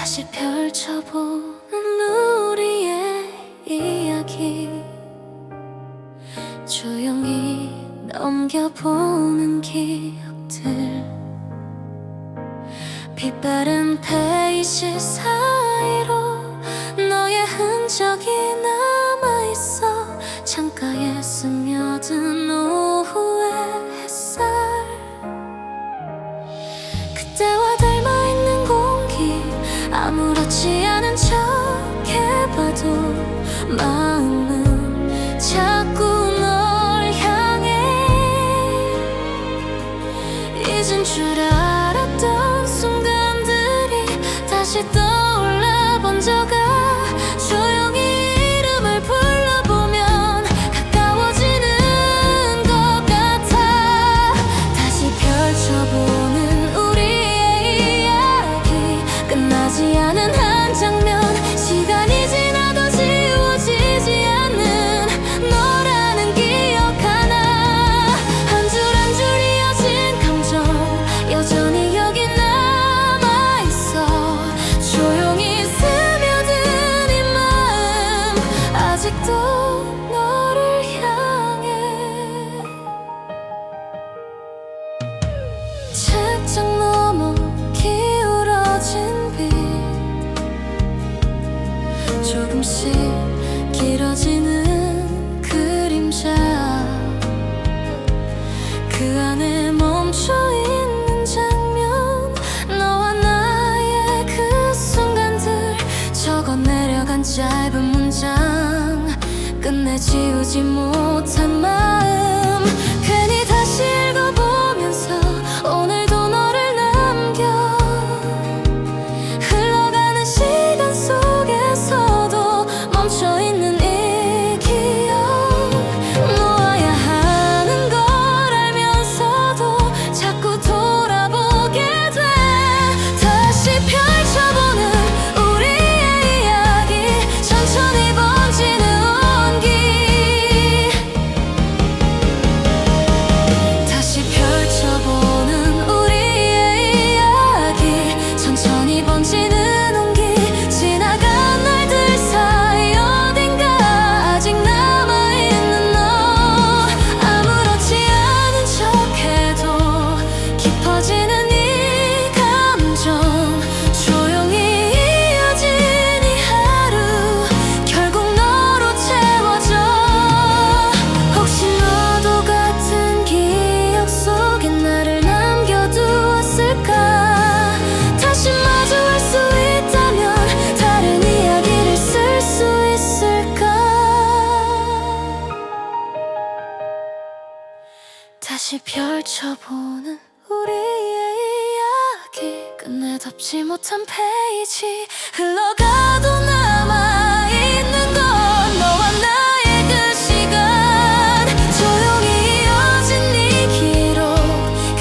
다시 펼쳐보는 우리의 이야기, 조용히 넘겨보는 기억들, 빛바른 페이지 사이로 너의 흔적이 남아있어. 창가에 스며든 오후의 햇살, 그때와 닮아있는 공기, 아무렇지 않은 척 해봐도 마음은 자꾸 널 향해. 잊은 줄 알았던 순간들이 다시 떠올라 번져가. 조용히 이름을 불러보면 가까워지는 것 같아. 다시 펼쳐보는 우리의 이야기, 끝나지 않은 한 장면, 시간이 지나도 지워지지 않는 너라는 기억 하나. 한 줄 한 줄 이어진 감정 여전히 여기 남아있어. 조용히 스며든 이 마음, 아직도 너를 향해. 책장 너머 기울어진 빛, 조금씩 길어지는 그림자, 그 안에 멈춰있는 장면, 너와 나의 그 순간들, 적어 내려간 짧은 문장, 끝내 지우지 못한 마음. 괜히 다시 읽어보면서 오늘도 너를 남겨. 흘러가는 시간 속에서도 멈춰있는 이 기억, 놓아야 하는 걸 알면서도 자꾸 돌아보게 돼. 다시 펼쳐보는 우리의 이야기, 천천히 번지는 온기. 다시 펼쳐보는 우리의 이야기, 천천히 번지는 온기. 지나간 날들 사이 어딘가 아직 남아있는 너, 아무렇지 않은 척해도 깊어지는 이 감정, 조용히 이어진 이 하루, 결국 너로 채워져. 혹시 너도 같은 기억 속에 나를 남겨두었을까? 다시 마주할 수 있다면 다른 이야기를 쓸 수 있을까? 다시 펼쳐보는 우리의 이야기, 끝내 덮지 못한 페이지, 흘러가도 남아있는 건 너와 나의 그 시간. 조용히 이어진 이 기록,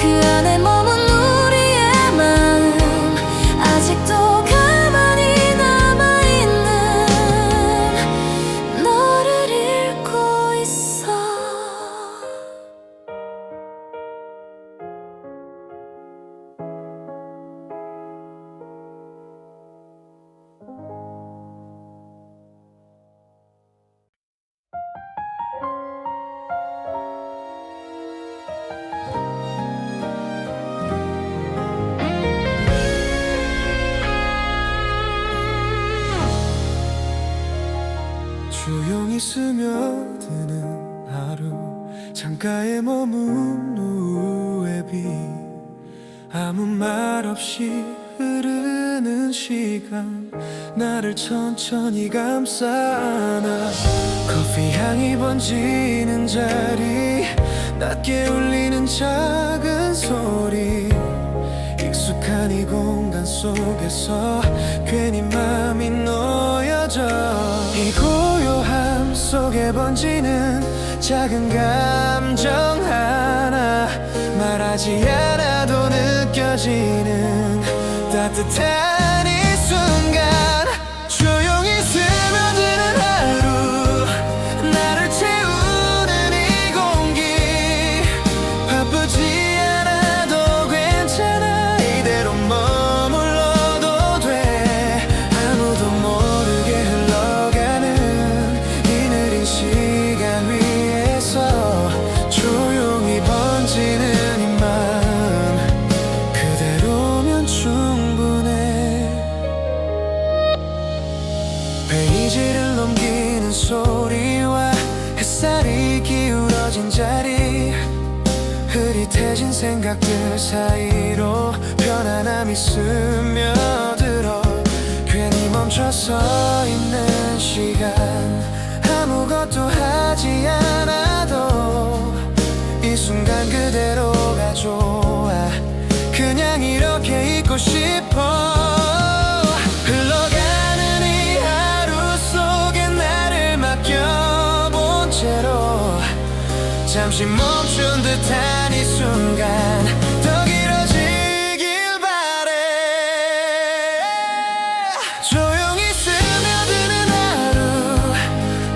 그 안에 머문 우리의 마음, 아직도 가만히 남아있는 너를 읽고 있어. 조용히 스며드는 하루, 창가에 머문 오후의 빛, 아무 말 없이 흐르는 시간, 나를 천천히 감싸 안아. 커피 향이 번지는 자리, 낮게 울리는 작은 소리, 익숙한 이 공간 속에서 괜히 맘이 놓여져. 이 고요함 속에 번지는 작은 감정 하나, 말하지 않아도 느껴지는 따뜻한 이 순간. 조용히 스며드는 하루, 나를 채우는 이 공기, 바쁘지 않아도 괜찮아, 이대로 머물러도 돼. 익숙해진 생각들 사이로 편안함이 스며들어 괜히 멈춰서 있는 시간 아무것도 하지 않아도 이 순간 그대로가 좋아 그냥 이렇게 있고 싶어 흘러가는 이 하루 속에 나를 맡겨본 채로 잠시 멈춘 듯한 이 순간 더 길어지길 바래 조용히 스며드는 하루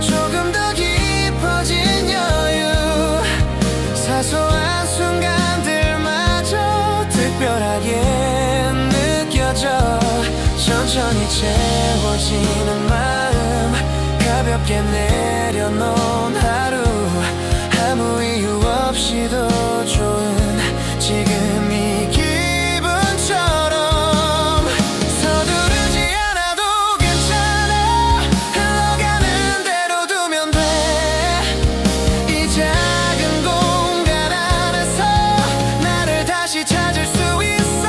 조금 더 깊어진 여유 사소한 순간들마저 특별하게 느껴져 천천히 채워지는 마음 가볍게 내려놓은 하루 아무 이유 없이도 좋은 지금 이 기분처럼 서두르지 않아도 괜찮아 흘러가는 대로 두면 돼 이 작은 공간 안에서 나를 다시 찾을 수 있어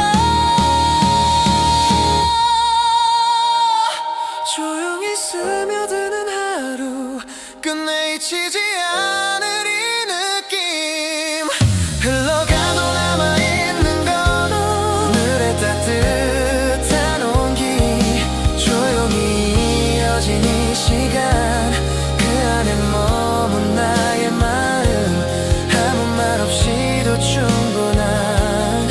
조용히 스며드는 하루 끝내 잊히지 않을 이 느낌 흘러가도 남아있는 건 오늘의 따뜻한 온기 조용히 이어진 이 시간 그 안에 머문 나의 마음 아무 말 없이도 충분한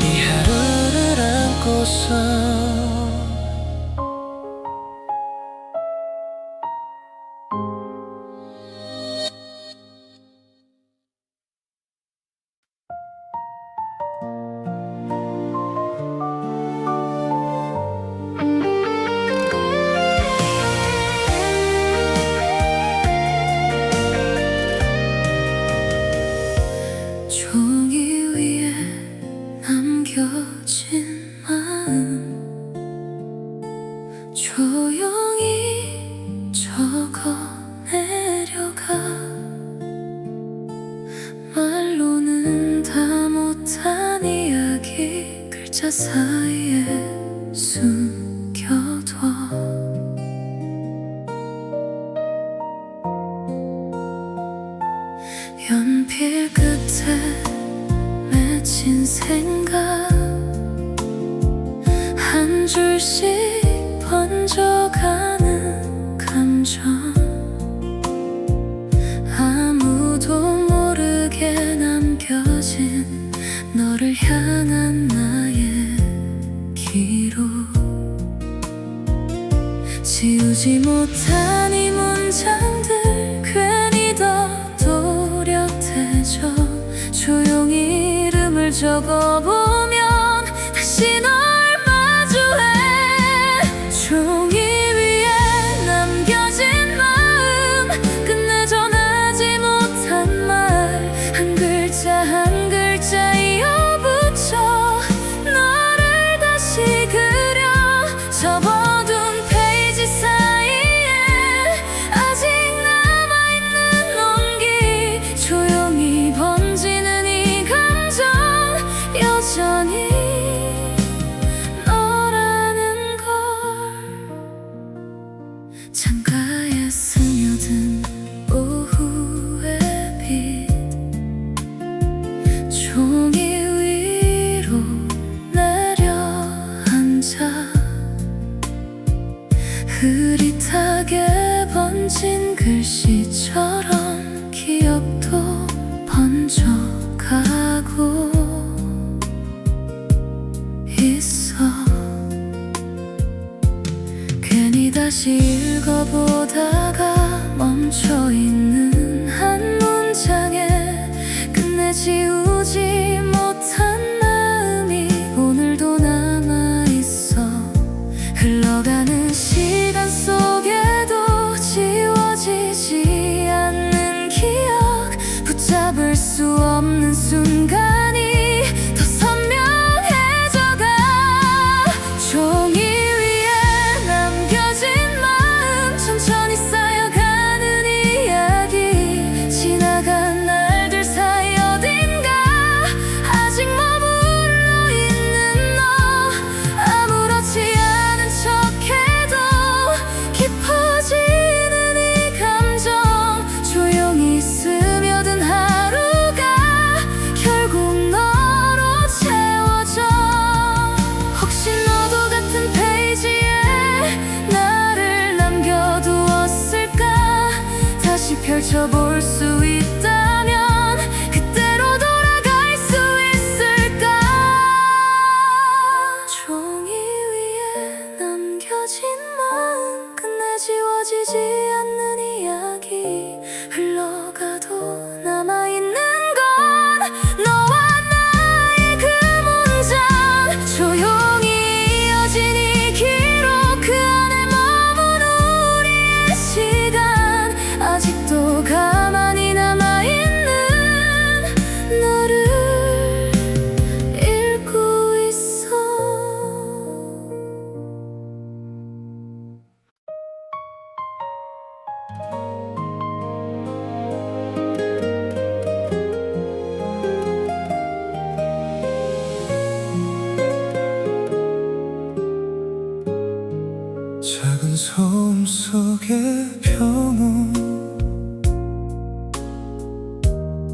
이 하루를 안고서 종이 위에 남겨진 마음 조용히 적어내려가 말로는 다 못한 이야기 글자 사이에 숨겨둬 연필 끝에 맺힌 생각 한 줄씩 번져가는 감정 아무도 모르게 남겨진 너를 향한 나의 기록 지우지 못한 이 문장들 괜히 더 또렷해져 조용히 이름을 적어보면 다시 널 마주해 종이 위에 남겨진 마음 끝내 전하지 못한 말 한 글자 한 글자 이어붙여 너를 다시 그려 접어둔 페이지 사이에 아직 남아있는 온기 조용히 번지는 이 감정 여전히 너라는 걸 창가에 스며든 오후의 빛 종이 위로 내려앉아 흐릿하게 번진 글씨처럼 기억도 번져가고 있어 괜히 다시 읽어보다가 멈춰있는 한 문장에 끝내 지우지 못한 마음이 오늘도 남아있어 흘러가는 시간 속에도 지워지지 않는 기억 붙잡을 수 없는 순간이 더 선명해져가 종이 위에 남겨진 마음 천천히 쌓여가는 이야기 지나간 날들 사이 어딘가 작은 소음 속의 평온,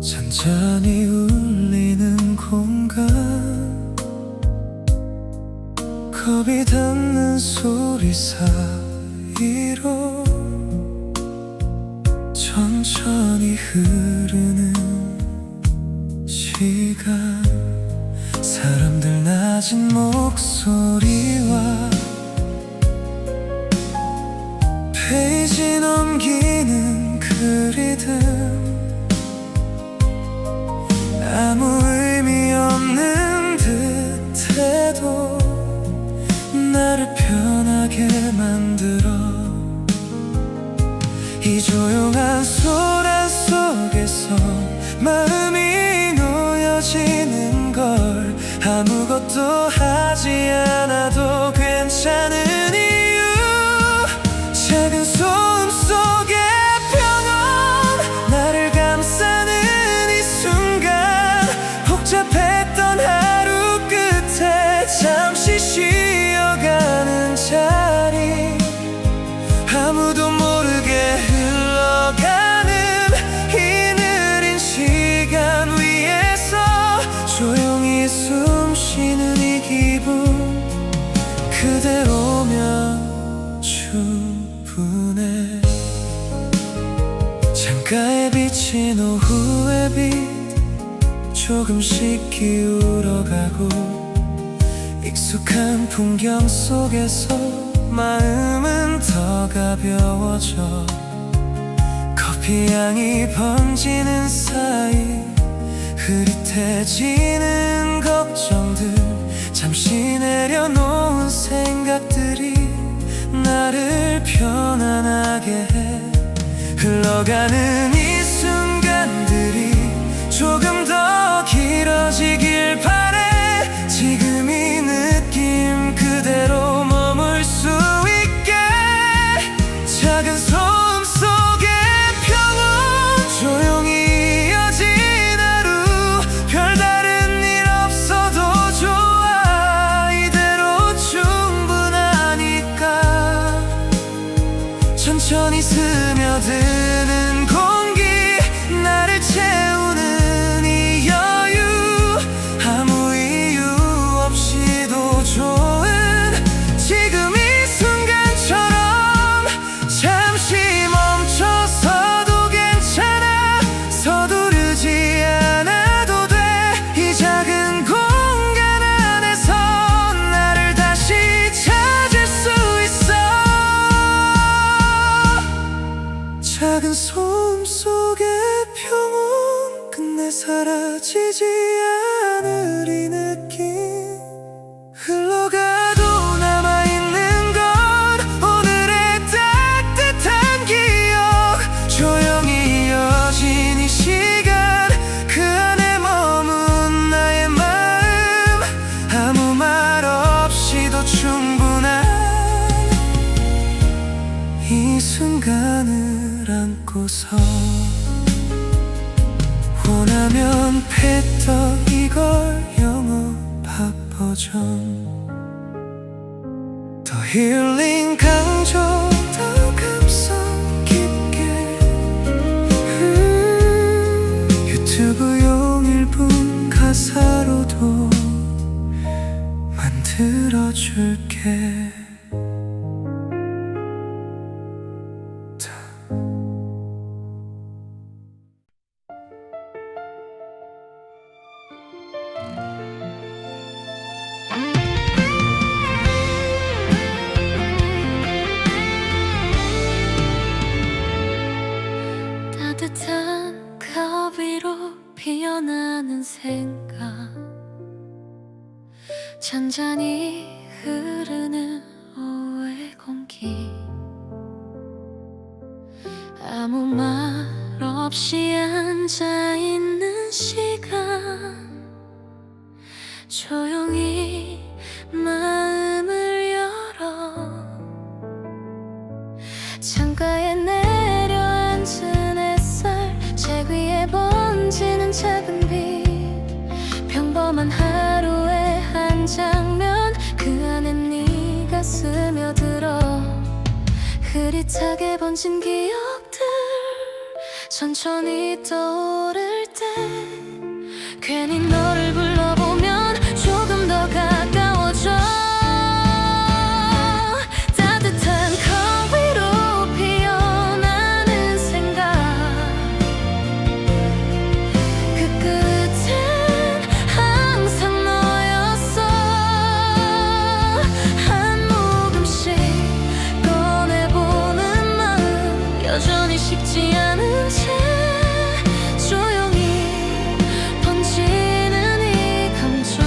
잔잔히 울리는 공간, 겁이 닿는 소리 사이로 천천히 흐르는 시간, 사람들 낮은 목소리와 페이지 넘기는 그 리듬, 아무 의미 없는 듯해도 나를 편하게 만들어. 이 조용한 소란 속에서 마음이 놓여지는 걸, 아무것도 하지 않아도 괜찮은 이유, 작은 소음 속의 평온, 나를 감싸는 이 순간, 복잡했던 하루 끝에 잠시 쉬어가는 자리, 아무도 모르게 흘러가는 이 느린 시간 위에서 조용히 숨 쉬는 이 기분, 그대로면 충분해. 창가에 비친 오후의 빛, 조금씩 기울어가고, 익숙한 풍경 속에서 마음은 더 가벼워져. 커피 향이 번지는 사이 흐릿해지는 걱정들, 잠시 내려놓은 생각들이 나를 편안하게 해. 흘러가는 이 순간들이 조금 더 길어지길 바래. 지금 이 느낌 그대로 머물 수 있게. 작은 소음 속의 평온, 조용히 이어진 하루, 별다른 일 없어도 좋아. 이대로 충분하니까. 천천히 스며드는 공기, 나를 채우는 이 여유, 아무 이유 없이도 좋은 지금 이 순간처럼 잠시 멈춰서도 괜찮아. 서두르지 않아도 돼. 이 작은 공간 안에서 나를 다시 찾을 수 있어. 작은 소음 속의 평온, 끝내 사라지지 않을 이 느낌, 흘러가도 남아있는 건 오늘의 따뜻한 기억. 조용히 이어진 이 시간, 그 안에 머문 나의 마음, 아무 말 없이도 충분한 이 순간을 안고서. 원하면 패더 이걸 영어 팝 버전, 더 힐링 강조, 더 감성 깊게. 유튜브용 1분 가사로도 만들어줄게. 따뜻한 컵 위로 피어나는 생각, 잔잔히 흐르는 오후의 공기, 아무 말 없이 앉아있는 시간, 조용히 마음을 열어. 창가에 내려앉은 햇살, 책 위에 번지는 작은 빛, 평범한 하루의 한 장면, 그 안에 네가 스며들어. 흐릿하게 번진 기억들 천천히 떠오를 때 괜히 너를 불러보면 조금 더 가까워져 따뜻한 컵 위로 피어나는 생각 그 끝엔 항상 너였어 한 모금씩 꺼내보는 마음 여전히 식지 않은 채 조용히 번지는 이 감정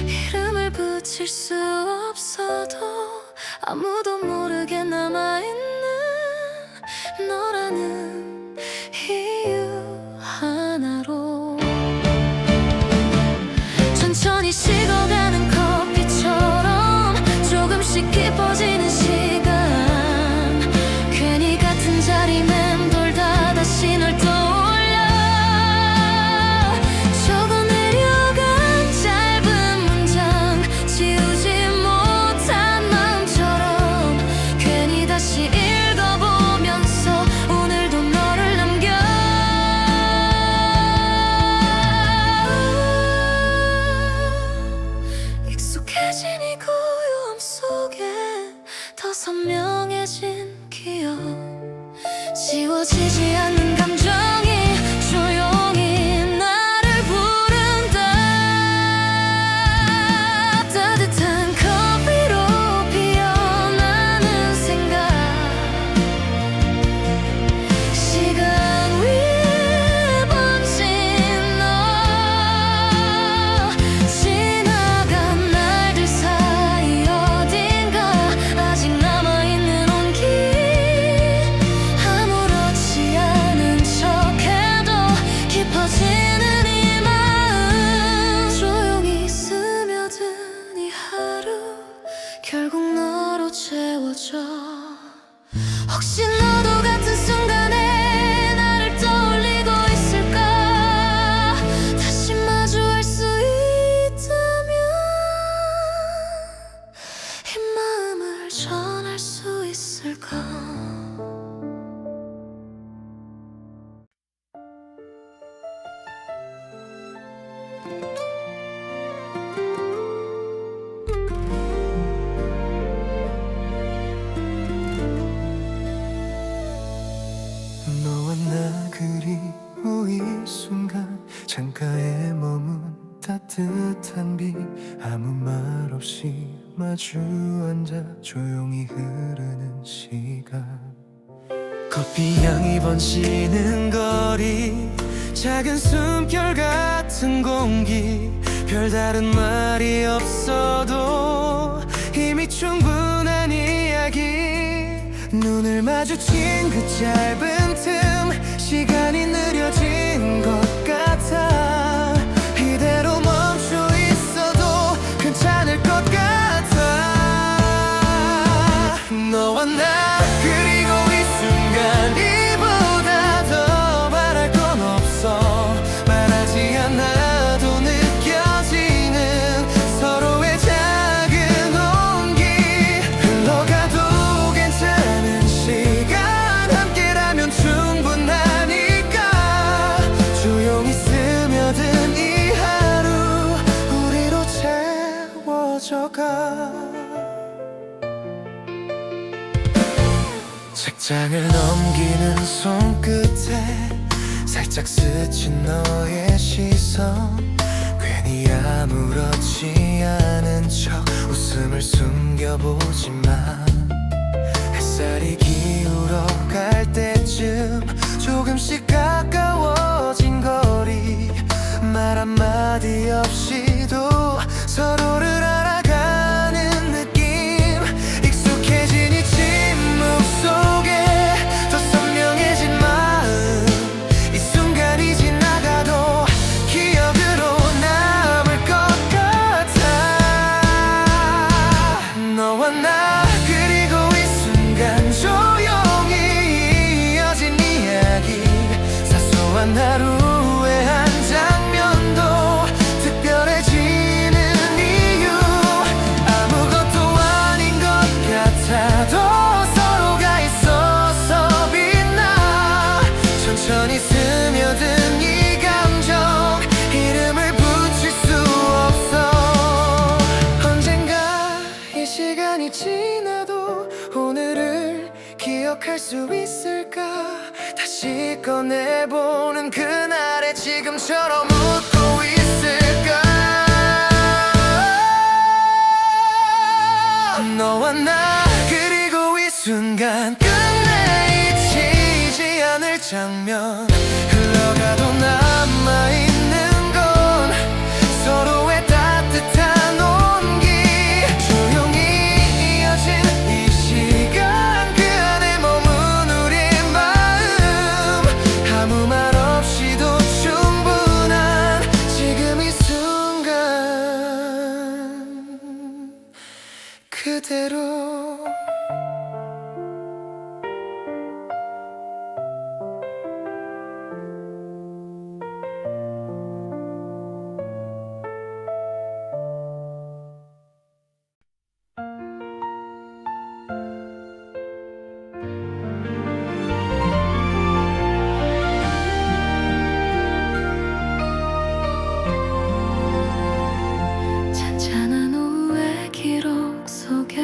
이름을 붙일 수 없어도 아무도 모르게 남아있는 너라는 이유 하나로 천천히 식어가는 커피처럼 조금씩 깊어지는 시간 괜히 같은 자리 맴돌다 다시 널 떠올려 적어내려간 짧은 문장 지우지 못한 마음처럼 괜히 다시 읽어보면서 오늘도 너를 남겨 익숙해진 이 고요함 속에 더 선명해진 기억 지워지지 않는 감정이 조용히 나를 부른다 따뜻한 컵 위로 피어나는 생각 시간 위에 번진 너 지나간 날들 사이 어딘가 아직 남아있는 온기 아무렇지 않은 척해도 깊어지는 이 마음 조용히 스며든 이 하루 결국 너로 채워져 혹시 너도 같은 순간에 나를 떠올리고 있을까 다시 마주할 수 있다면 이 마음을 전할 수 있을까 너와 나 그리워 이 순간 창가에 머문 따뜻한 빛 아무 말 없이 마주 앉아 조용히 흐르는 시간 커피 향이 번지는 거리 작은 숨결 같은 공기 별다른 말이 없어도 이미 충분한 이야기 눈을 마주친 그 짧은 틈 시간이 느려진 것 같아 이대로 멈춰 있어도 괜찮을 것 같아 너와 나 그리고 이 순간 이보다 더 바랄 건 없어 말하지 않아도 느껴지는 서로의 작은 온기 흘러가도 괜찮은 시간 함께라면 충분하니까 조용히 스며든 이 하루 우리로 채워져가 책장을 넘기는 손끝에 살짝 스친 너의 시선 괜히 아무렇지 않은 척 웃음을 숨겨보지만 햇살이 기울어 갈 때쯤 조금씩 가까워진 거리 말 한마디 없이도 서로를 알아가는 느낌 익숙해진 이 침묵 속에 더 선명해진 마음 이 순간이 지나가도 기억으로 남을 것 같아 너와 나 그리고 이 순간 조용히 이어진 이야기 사소한 하루의 한 장면도 특별해지 지나도 오늘을 기억할 수 있을까? 다시 꺼내보는 그날에 지금처럼 웃고 있을까? 너와 나 그리고 이 순간 끝내 잊히지 않을 장면 흘러가도 남아있는 건 서로의 따뜻한 온기 조용히 이어진 이 시간 그 안에 머문 우리 마음 아무 말 없이도 충분한 지금 이 순간 그대로 잔잔한 오후의 기록 속에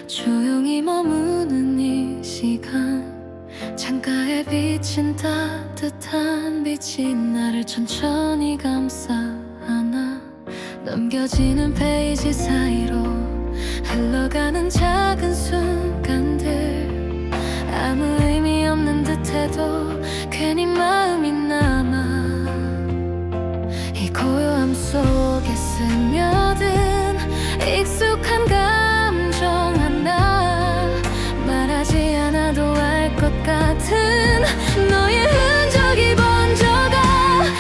조용히 머무는 이 시간 창가에 비친 따뜻한 빛이 나를 천천히 감싸 안아 넘겨지는 페이지 사이로 흘러가는 작은 순간들 아무 의미 없는 듯해도 괜히 마음이 남아 이 고요함 속에 스며든 익숙한 감정 하나 말하지 않아도 알 것 같은 너의 흔적이 번져가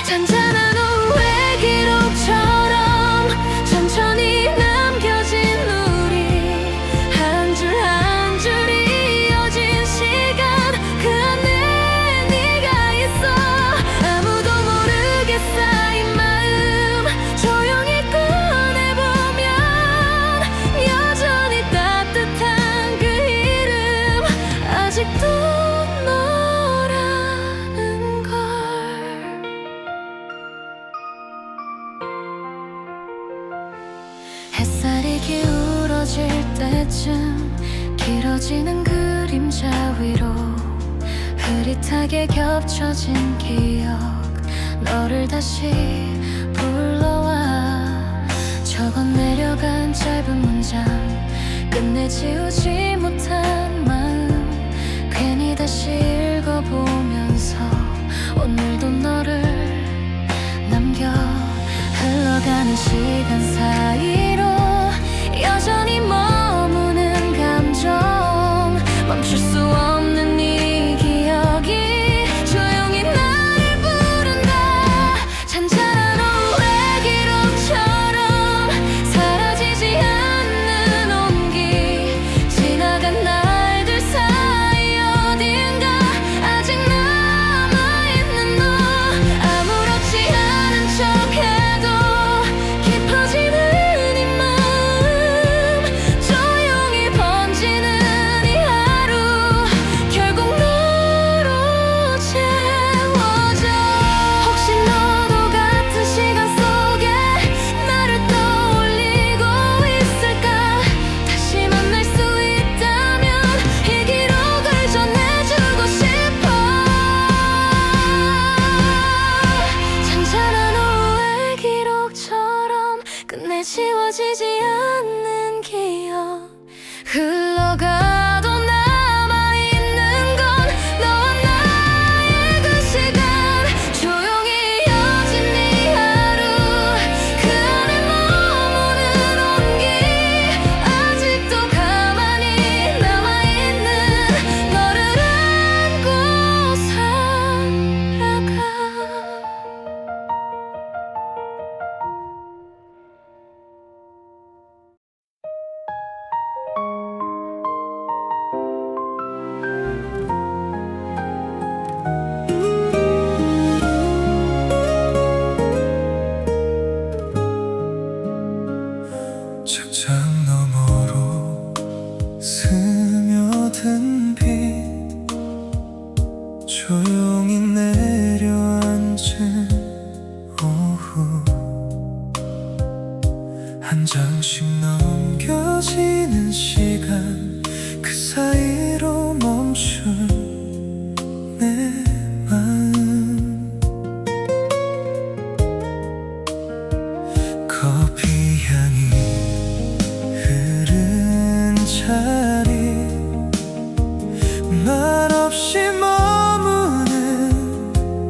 잔잔한 오후의 기록처럼 천천히 남겨진 우리 한 줄 한 줄이 이어진 시간 그 안에 네가 있어 아무도 모르게 쌓인 마음 조용히 꺼내보면 여전히 따뜻한 그 이름 아직도 너라는 걸 햇살이 기울어질 때쯤 길어지는 그림자 위로 흐릿하게 겹쳐진 기억 너를 다시 불러와 적어 내려간 짧은 문장 끝내 지우지 못한 마음 괜히 다시 읽어보면서 오늘도 너를 남겨 흘러가는 시간 사이로 여전히 머무는 감정 멈출 수 없는 이 기억이 조용히 나를 부른다 잔잔한 오후의 기록처럼 사라지지 않는 온기 지나간 날들 사이 어딘가 아직 남아있는 너 아무렇지 않은 척해도 깊어지는 이 넘겨지는 시간 그 사이로 멈춘 내 마음 커피 향이 흐른 자리 말없이 머무는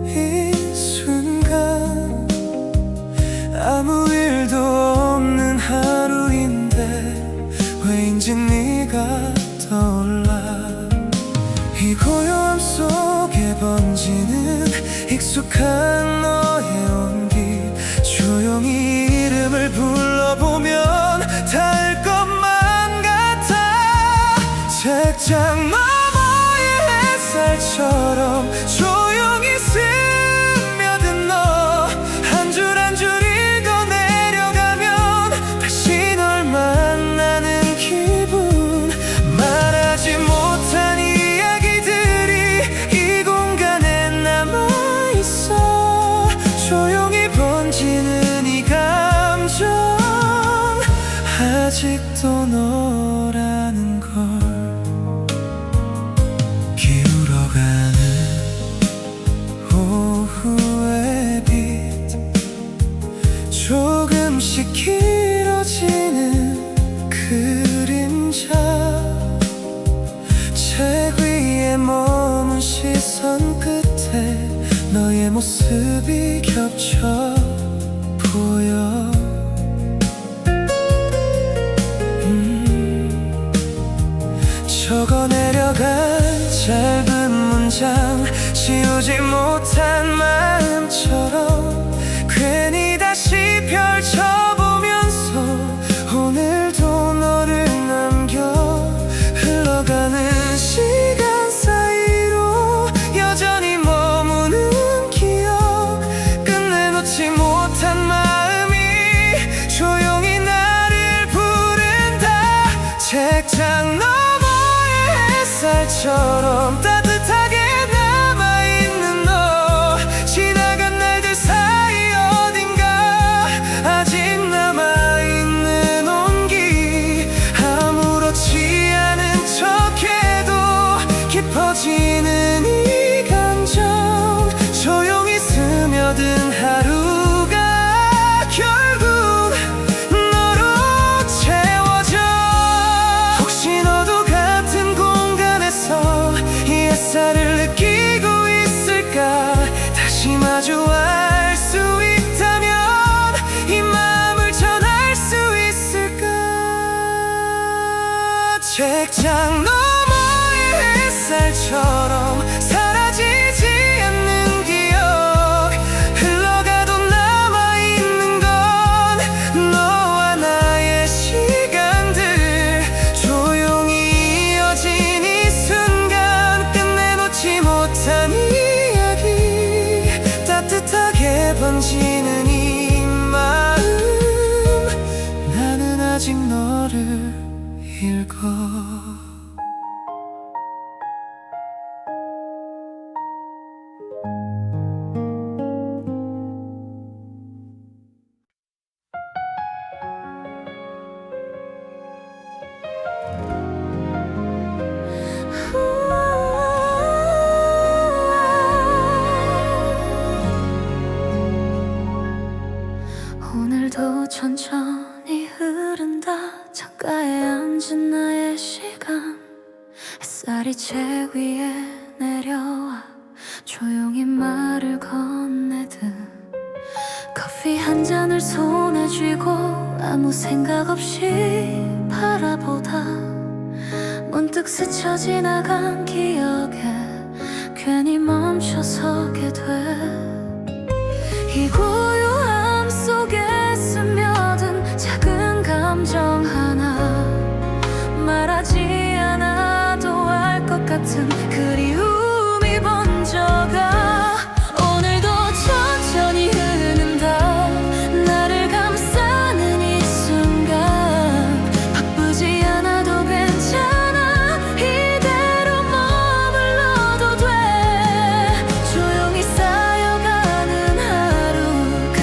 이 순간 아무 일도 없는 하루인데 왜인지 네가 떠올라 이 고요함 속에 번지는 익숙한 너의 온기 조용히 이름을 불러보면 닿을 것만 같아 책장 너머의 햇살처럼 조용히 스며든 너 한 줄 한 줄 읽어 내려가면 다시 널 만나는 기분 말하지 못한 이야기들이 이 공간에 남아있어 조용히 번지는 이 감정 아직도 너라는 걸 기울어가는 오후의 빛 조금씩 길어지는 그림자 책 위에 머문 시선 끝에 너의 모습이 겹쳐 보여 적어 내려간 짧은 문장 지우지 못한 마음처럼 괜히 다시 펼쳐보면서 오늘도 너를 남겨 흘러가는 시간 사이로 여전히 머무는 기억 끝내 놓지 못한 마음이 조용히 나를 부른다 책장 햇살처럼 따뜻하게 남아있는 너 지나간 날들 사이 어딘가 아직 남아있는 온기 아무렇지 않은 척해도 깊어지는 이 감정 조용히 스며든 하루가 결국 너로 채워져 혹시 너도 같은 이 햇살을 느끼고 있을까 다시 마주할 수 있다면 이 마음을 전할 수 있을까 책장 너머의 햇살처럼 사라지지 않는 기억 흘러가도 남아있는 건 너와 나의 시간들 조용히 이어진 이 순간 끝내 놓지 못한 이야기 따뜻하게 번지는 이 마음 나는 아직 너를 읽어 오늘도 천천히 흐른다 창가에 앉은 나의 시간 햇살이 책 위에 내려와 조용히 말을 건네듯 커피 한 잔을 손에 쥐고 아무 생각 없이 바라보다 문득 스쳐 지나간 기억에 괜히 멈춰서게 돼 이 고요함 속에 스며든 작은 감정 하나 말하지 않아도 알 것 같은 그리움이 번져가 오늘도 천천히 흐른다 나를 감싸는 이 순간 바쁘지 않아도 괜찮아 이대로 머물러도 돼 조용히 쌓여가는 하루 그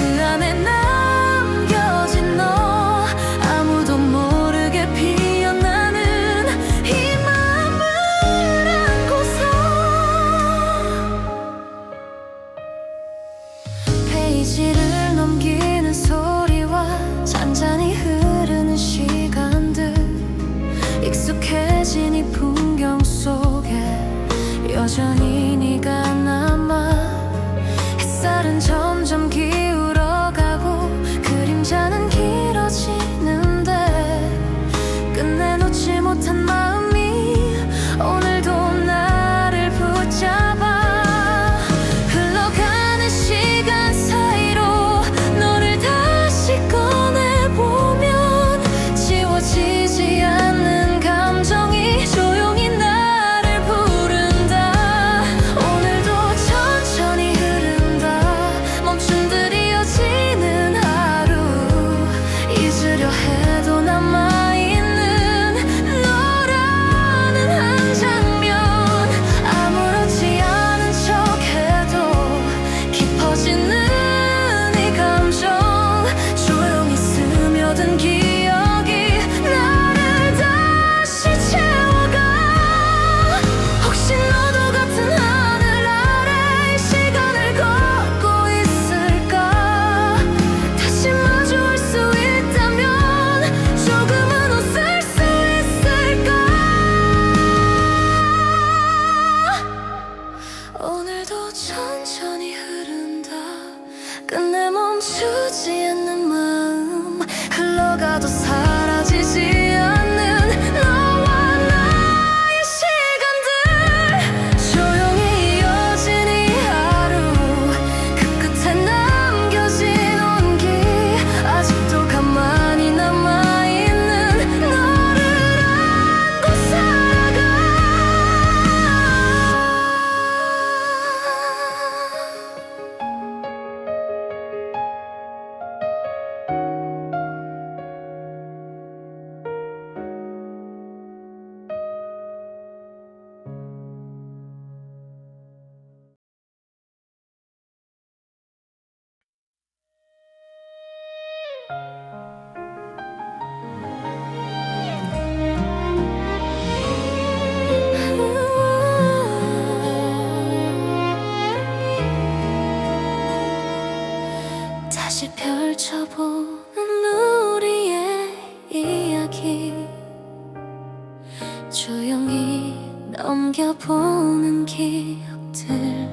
펼쳐보는 우리의 이야기 조용히 넘겨보는 기억들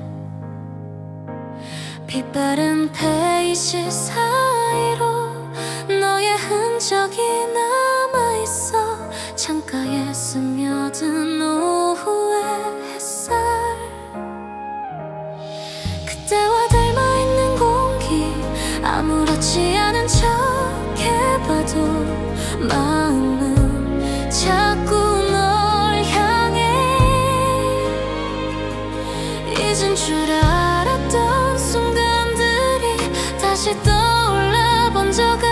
빛바른 페이지 사이로 너의 흔적이 남아있어 창가에 스며든 오후의 햇살 그때와 닮아있는 공기 아무렇지 않은 척 해봐도 마음은 자꾸 널 향해 잊은 줄 알았던 순간들이 다시 떠올라 번져가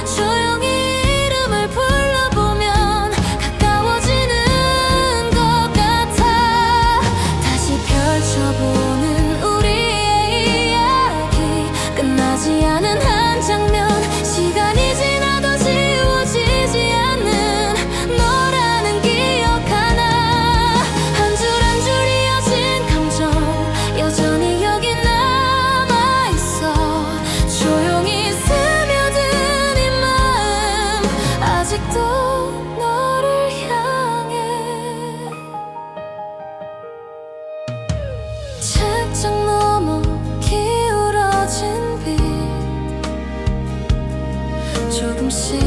조용히 이름을 불러보면 가까워지는 것 같아 다시 펼쳐보는 우리의 이야기 끝나지 않은 한 장면 시간이 지나도 지워지지 않는 너라는 기억 하나 한 줄 한 줄 이어진 감정 여전히 여기 남아있어 조용히 스며든 이 마음 아직도 너를 향해 책장 너머 기울어진 빛 조금씩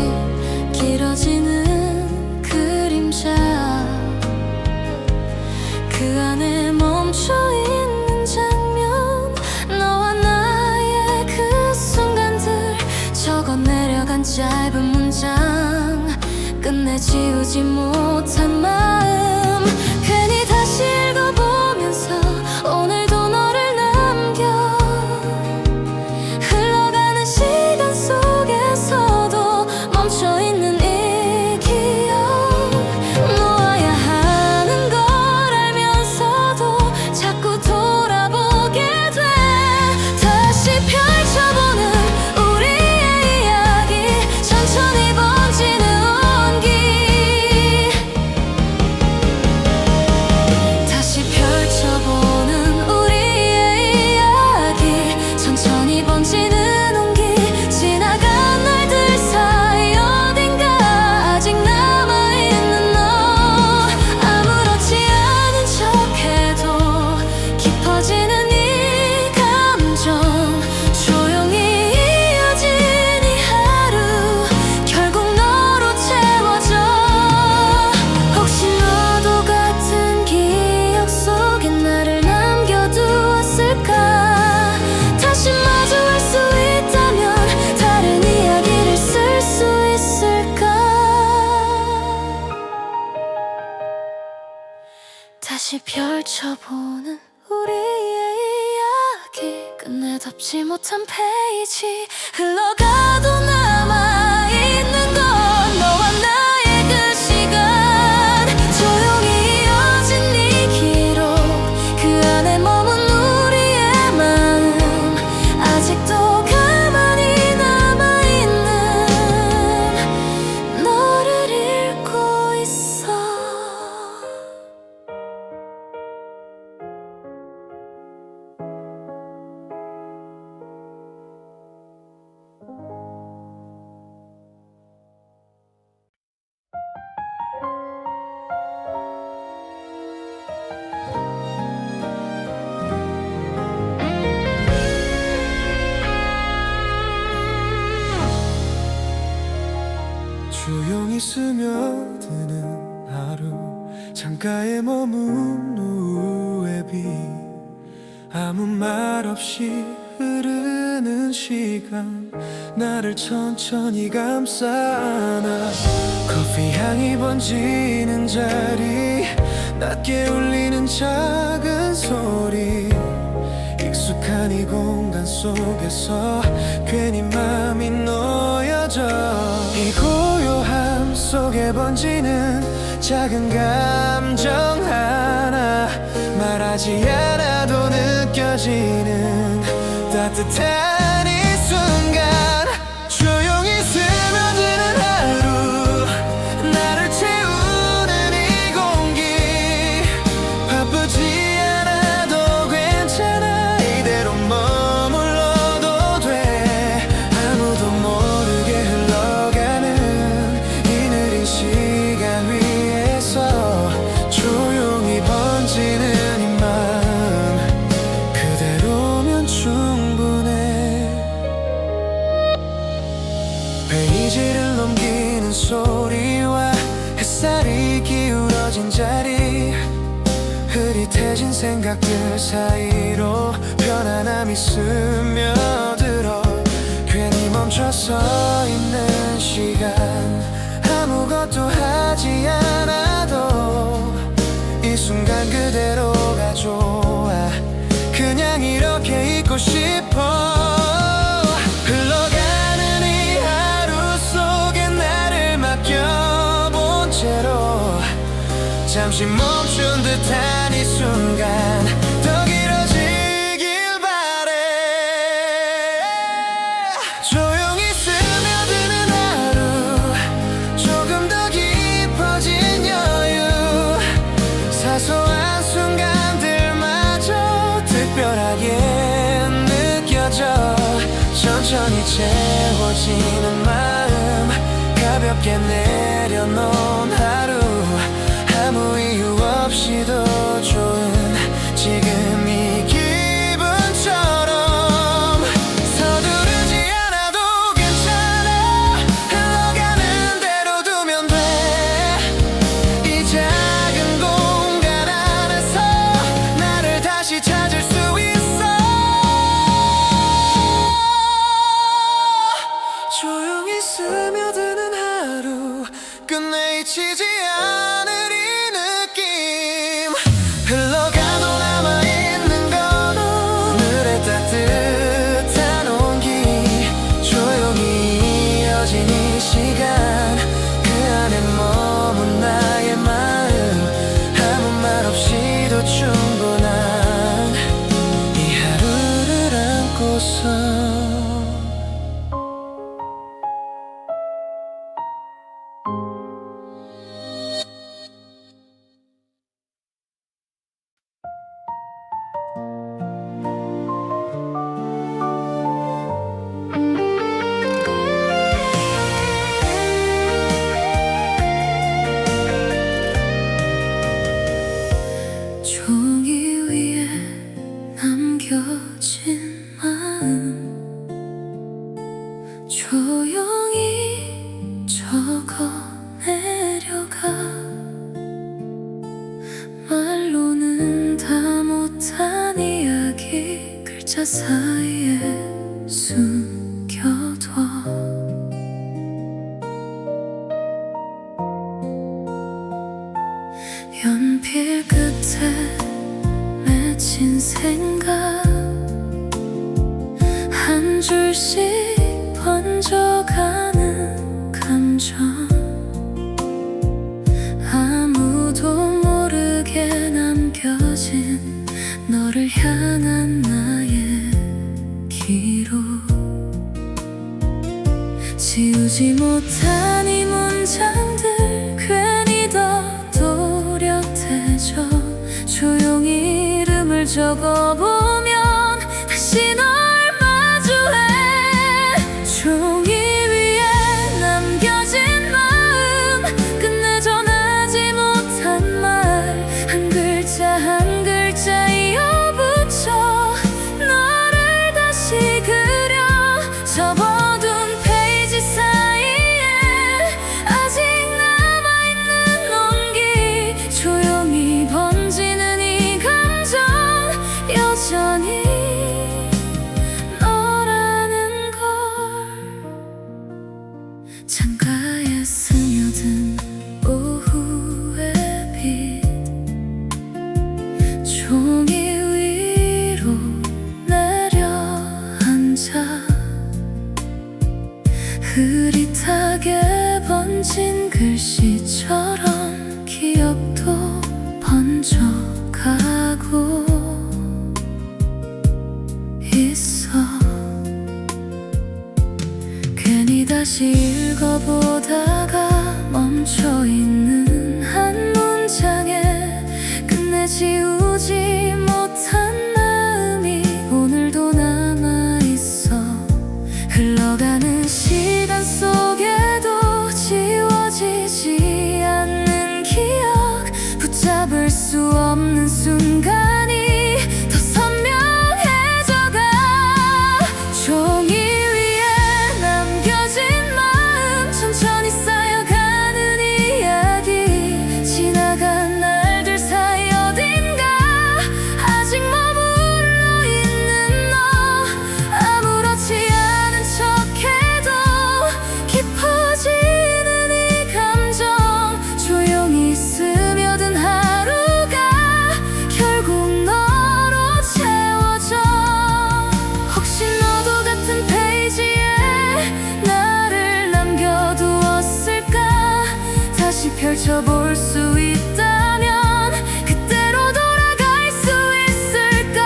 길어지는 그림자 그 안에 멈춰있는 장면 너와 나의 그 순간들 적어 내려간 짧은 문장 끝내 지우지 못한 마음 괜히 다시 읽어보면서 오늘도 너를 남겨 흘러가는 시간 속에서도 멈춰있는 이 기억 놓아야 하는 걸 알면서도 자꾸 돌아보게 돼 다시 펼쳐보는 우리의 이야기 천천히 번지는 온기 다시 펼쳐보는 우리의 이야기 천천히 번지는 온기 지나간 날들 사이 어딘가 아직 남아있는 너 아무렇지 않은 척해도 깊어지는 이 감정 조용히 이어진 이 하루 결국 너로 채워져 혹시 너도 같은 기억 속에 나를 남겨두었을까 다시 마주할 수 있다면 다른 이야기를 쓸 수 있을까 다시 펼쳐보는 우리의 이야기 끝내 덮지 못한 페이지 흘러가도 남아있는 건 너와 나의 그 시간 조용히 이어진 이 기록 그 안에 머문 우리의 마음 아직도 가만히 남아있는 너를 읽고 있어 조용히 스며드는 하루 창가에 머문 오후의 빛 아무 말 없이 흐르는 시간 나를 천천히 감싸 안아 커피 향이 번지는 자리 낮게 울리는 작은 소리 익숙한 이 공간 속에서 괜히 맘이 놓여져 이 고요함 속에 번지는 작은 감정 하나 말하지 않아도 느껴지는 따뜻한 이 순간 조용히 스며드는 하루 나를 채우는 이 공기 바쁘지 않아도 괜찮아 이대로 머물러도 돼 아무 햇살이 기울어진 자리, 흐릿해진 생각들 사이로 편안함이 스며들어 괜히 멈춰서 있는 시간, 아무것도 하지 않아도 이 순간 그대로가 좋아. 그냥 이렇게 있고 싶어. 흘러가는 이 하루 속에 나를 맡겨본 채로 잠시 멈춘 듯한 이 순간 더 길어지길 바래. 조용히 스며드는 하루, 조금 더 깊어진 여유, 사소한 순간들마저 특별하게 느껴져. 천천히 채워지는 마음, 가볍게 내려놓은 하루, 아무 이유 없이도 좋은 지금 이 기분처럼 서두르지 않아도 괜찮아. 흘러가는 대로 두면 돼. 이 작은 공간 안에서 나를 다시 찾을 수 있어. 조용히 스며드는 하루, 끝내 잊히지 않을 이 느낌. 흘러가도 남아있는 건 오늘의 따뜻한 온기, 조용히 이어진 이 시간, 그 안에 머문 나의 마음, 아무 말 없이도 충분한 이 하루를 안고서. 종이 위에 남겨진 마음, 조용히 적어내려가. 말로는 다 못한 이야기, 글자 사이에 숨겨둬. 연필 끝에 맺힌 생각, 한 줄씩 번져가는 감정, 아무도 모르게 남겨진 너를 향한 나의 기록. 지우지 못한 이 문장들 괜히 더 또렷해져. 조용히 이름을 적어보면 다시 널 마주해. 종이 위에 남겨진 마음, 끝내 전하지 못한 말, 한 글자 한 글자 이어붙여 너를 다시 그려. 접어둔 페이지 사이에 아직 남아있는 온기, 조용히 번지는 이 감정, 여전히 너라는 걸. 창가에 스며든 오후의 빛, 종이 위로 내려앉아. 흐릿하게 번진 글씨처럼 기억도 번져가고 있어. 괜히 다시 읽어보다가 멈춰있는 한 문장에 끝내 지우지 못한 마음이 오늘도 남아있어. 흘러가는 시간 속에도 지워지지 않는 기억, 붙잡을 수 없는 순간이 더 선명해져가. 종이 위에 남겨진 마음, 천천히 쌓여가는 이야기, 펼쳐볼 수 있다면 그때로 돌아갈 수 있을까?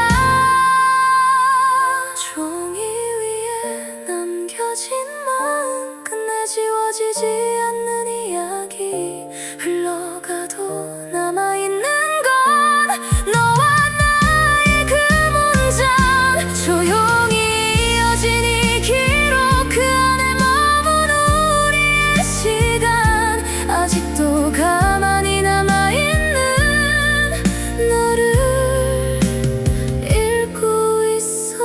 종이 위에 남겨진 마음 끝내 지워지지 않는 이야기 흘러가도 남아있는 건 너와 나의 그 문장 조용히 이어진 이 기록 그 안에 머문 우리의 시간 아직도 가만히 남아있는 너를 읽고 있어.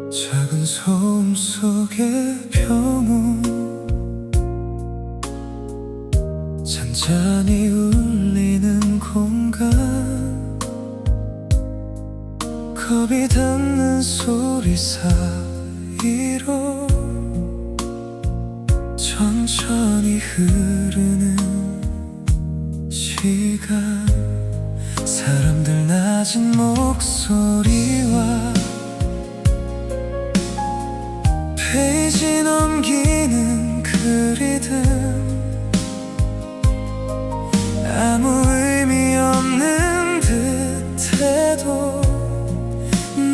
작은 소음 속의 평온 잔잔히 울리는 공간 겁이 닿는 소리 사이로 천천히 흐르는 시간 사람들 낮은 목소리와 페이지 넘기는 그 리듬 아무 의미 없는 듯해도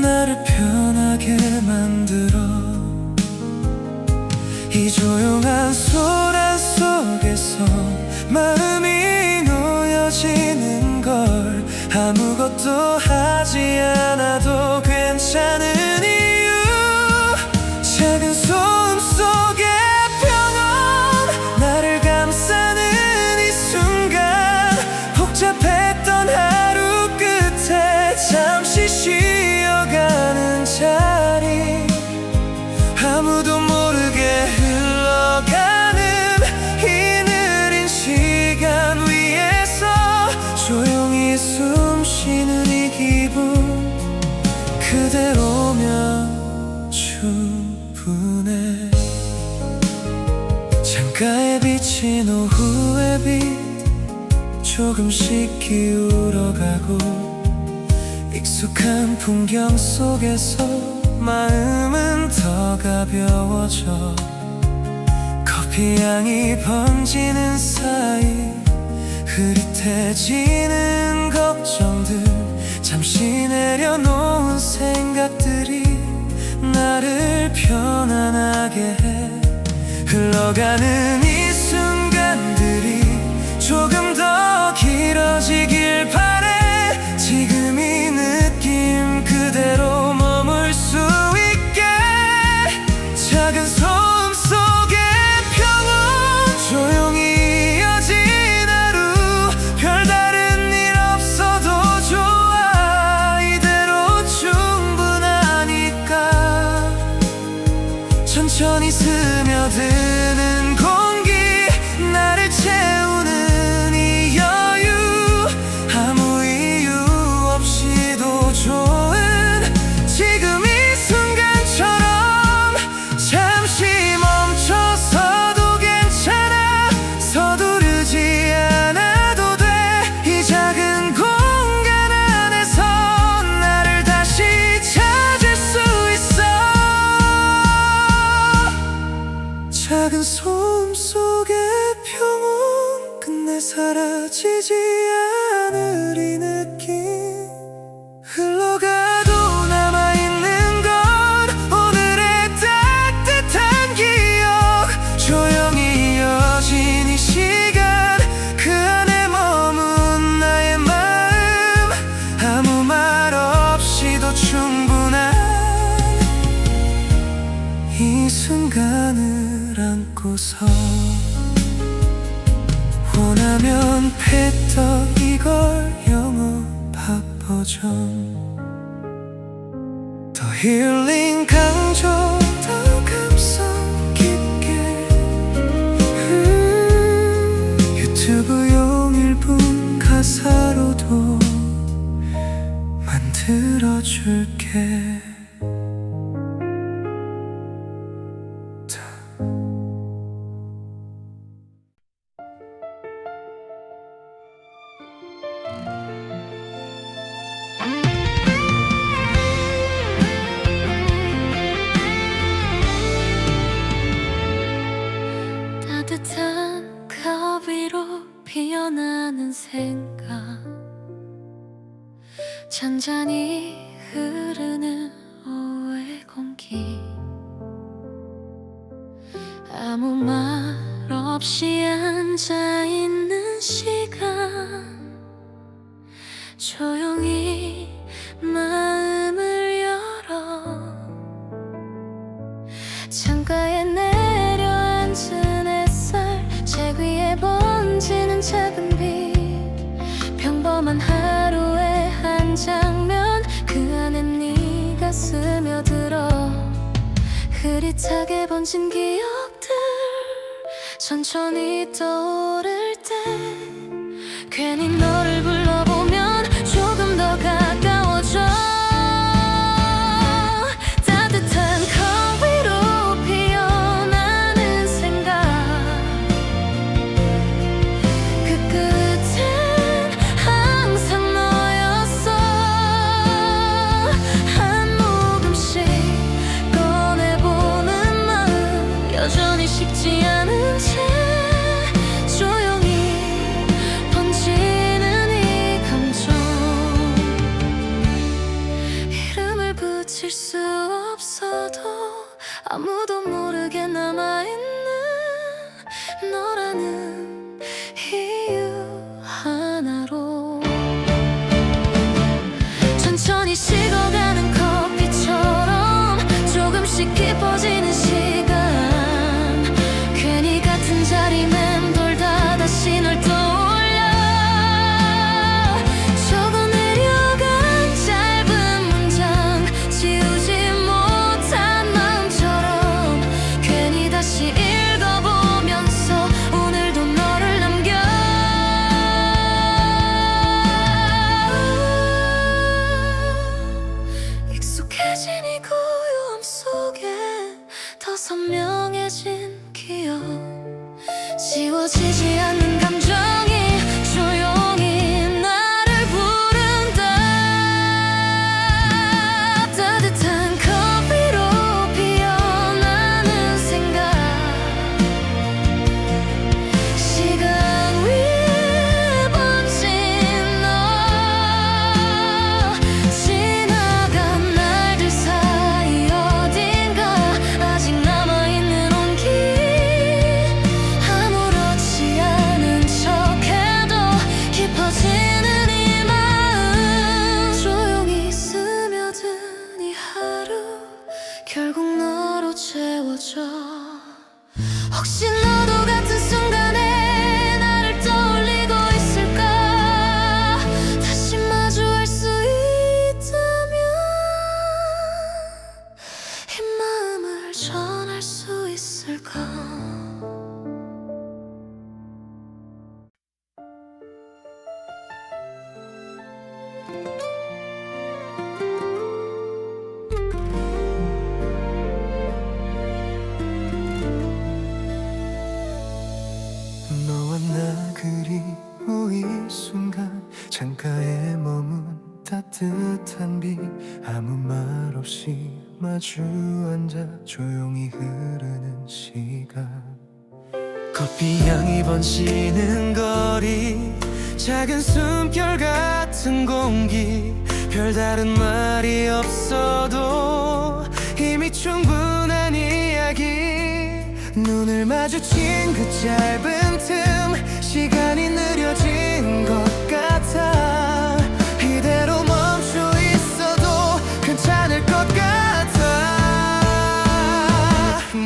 나를 편하게 만들어 이 조용한 소란 속에서 마음이 놓여지는 걸 아무것도 하지 않아도 괜찮은 이유 작은 소음 속의 평온 나를 감싸는 이 순간 복잡했던 하루 끝에 잠시 쉬어가는 자리 아무도 모르게 흘러가는 이 느린 시간 위에서 조용히 숨 쉬는 이 기분 그대로면 충분해 창가에 비친 오후의 빛 조금씩 기울어가고 익숙한 풍경 속에서 마음은 더 가벼워져 커피 향이 번지는 사이 흐릿해지는 걱정들 잠시 내려놓은 생각들이 나를 편안하게 해 흘러가는 이 순간들이 조금 더 길어지길 바래 지금 이 느낌 그대로 머물 수 있게 작은 소음 속의 평온 조용히 이어진 하루 별다른 일 없어도 좋아 이대로 충분하니까 천천히 스며드는 공기 나를 채우는 이 여유 아무 이유 없이도 좋은 지금 이 순간처럼 잠시 멈춰서도 괜찮아 서두르지 않아도 돼 이 작은 공간 안에서 나를 다시 찾을 수 있어 작은 소음 속의 평온 끝내 사라지지 않을 이 느낌 흘러가도 남아있는 건 오늘의 따뜻한 기억 조용히 이어진 이 시간 그 안에 머문 나의 마음 아무 말 없이도 충분한 이 순간을 안고서 원하면 패더 이걸 영어 팝 버전 더 힐링 강조 더 감성 깊게 유튜브용 1분 가사로도 만들어줄게 피어나는 생각, 잔잔히 흐르는 오후의 공기, 아무 말 없이 앉아있는 시간, 조용히 마음을 열어 창가에 내려앉은 햇살, 책 위에 번지는 작은 빛, 평범한 하루의 한 장면, 그 안에 네가 스며들어 흐릿하게 번진 기억들 천천히 떠오를 때, 괜히 너를 불러보면 조금 더 가까워져. 따뜻한 컵 위로 피어나는 생각, 그 끝엔 항상 너였어. 한 모금씩 꺼내보는 마음, 여전히 식지 않은 채 조용히 번지는 이 감정, 이름을 붙일 수 없어도 아무도 모르게 남아있는 너라는 이유 하나로, 천천히 식어가는 커피처럼 조금씩 깊어지는 시간, 괜히 같은 자리 맴돌다 다시 널 떠올려. 적어 내려간 짧은 문장, 지우지 못한 마음처럼 괜히 다시 읽어보면서 오늘도 너를 남겨. 익숙해진 이 고요함 속에 더 선명해진 기억, 지워지지 않는 감정이 조용히 나를 부른다. 따뜻한 컵 위로 피어나는 생각, 시간 위에 번진 너, 지나간 날들 사이 어딘가 아직 남아있는 온기, 아무렇지 않은 척해도 깊어지는 이 마음, 조용히 스며든 이 하루 결국 너로 채워져. 혹시 너도 같은 순간에 나를 떠올리고 있을까? 다시 마주할 수 있다면 이 마음을 전할 수 있을까? 너와 나 그리고 이 순간, 창가에 머문 따뜻한 빛, 아무 말 없이 마주 앉아 조용히 흐르는 시간, 커피 향이 번지는 거리, 작은 숨결 같은 공기, 별다른 말이 없어도 이미 충분한 이야기, 눈을 마주친 그 짧은 틈, 시간이 느려진 것 같아. 이대로 멈춰 있어도 괜찮을 것 같아.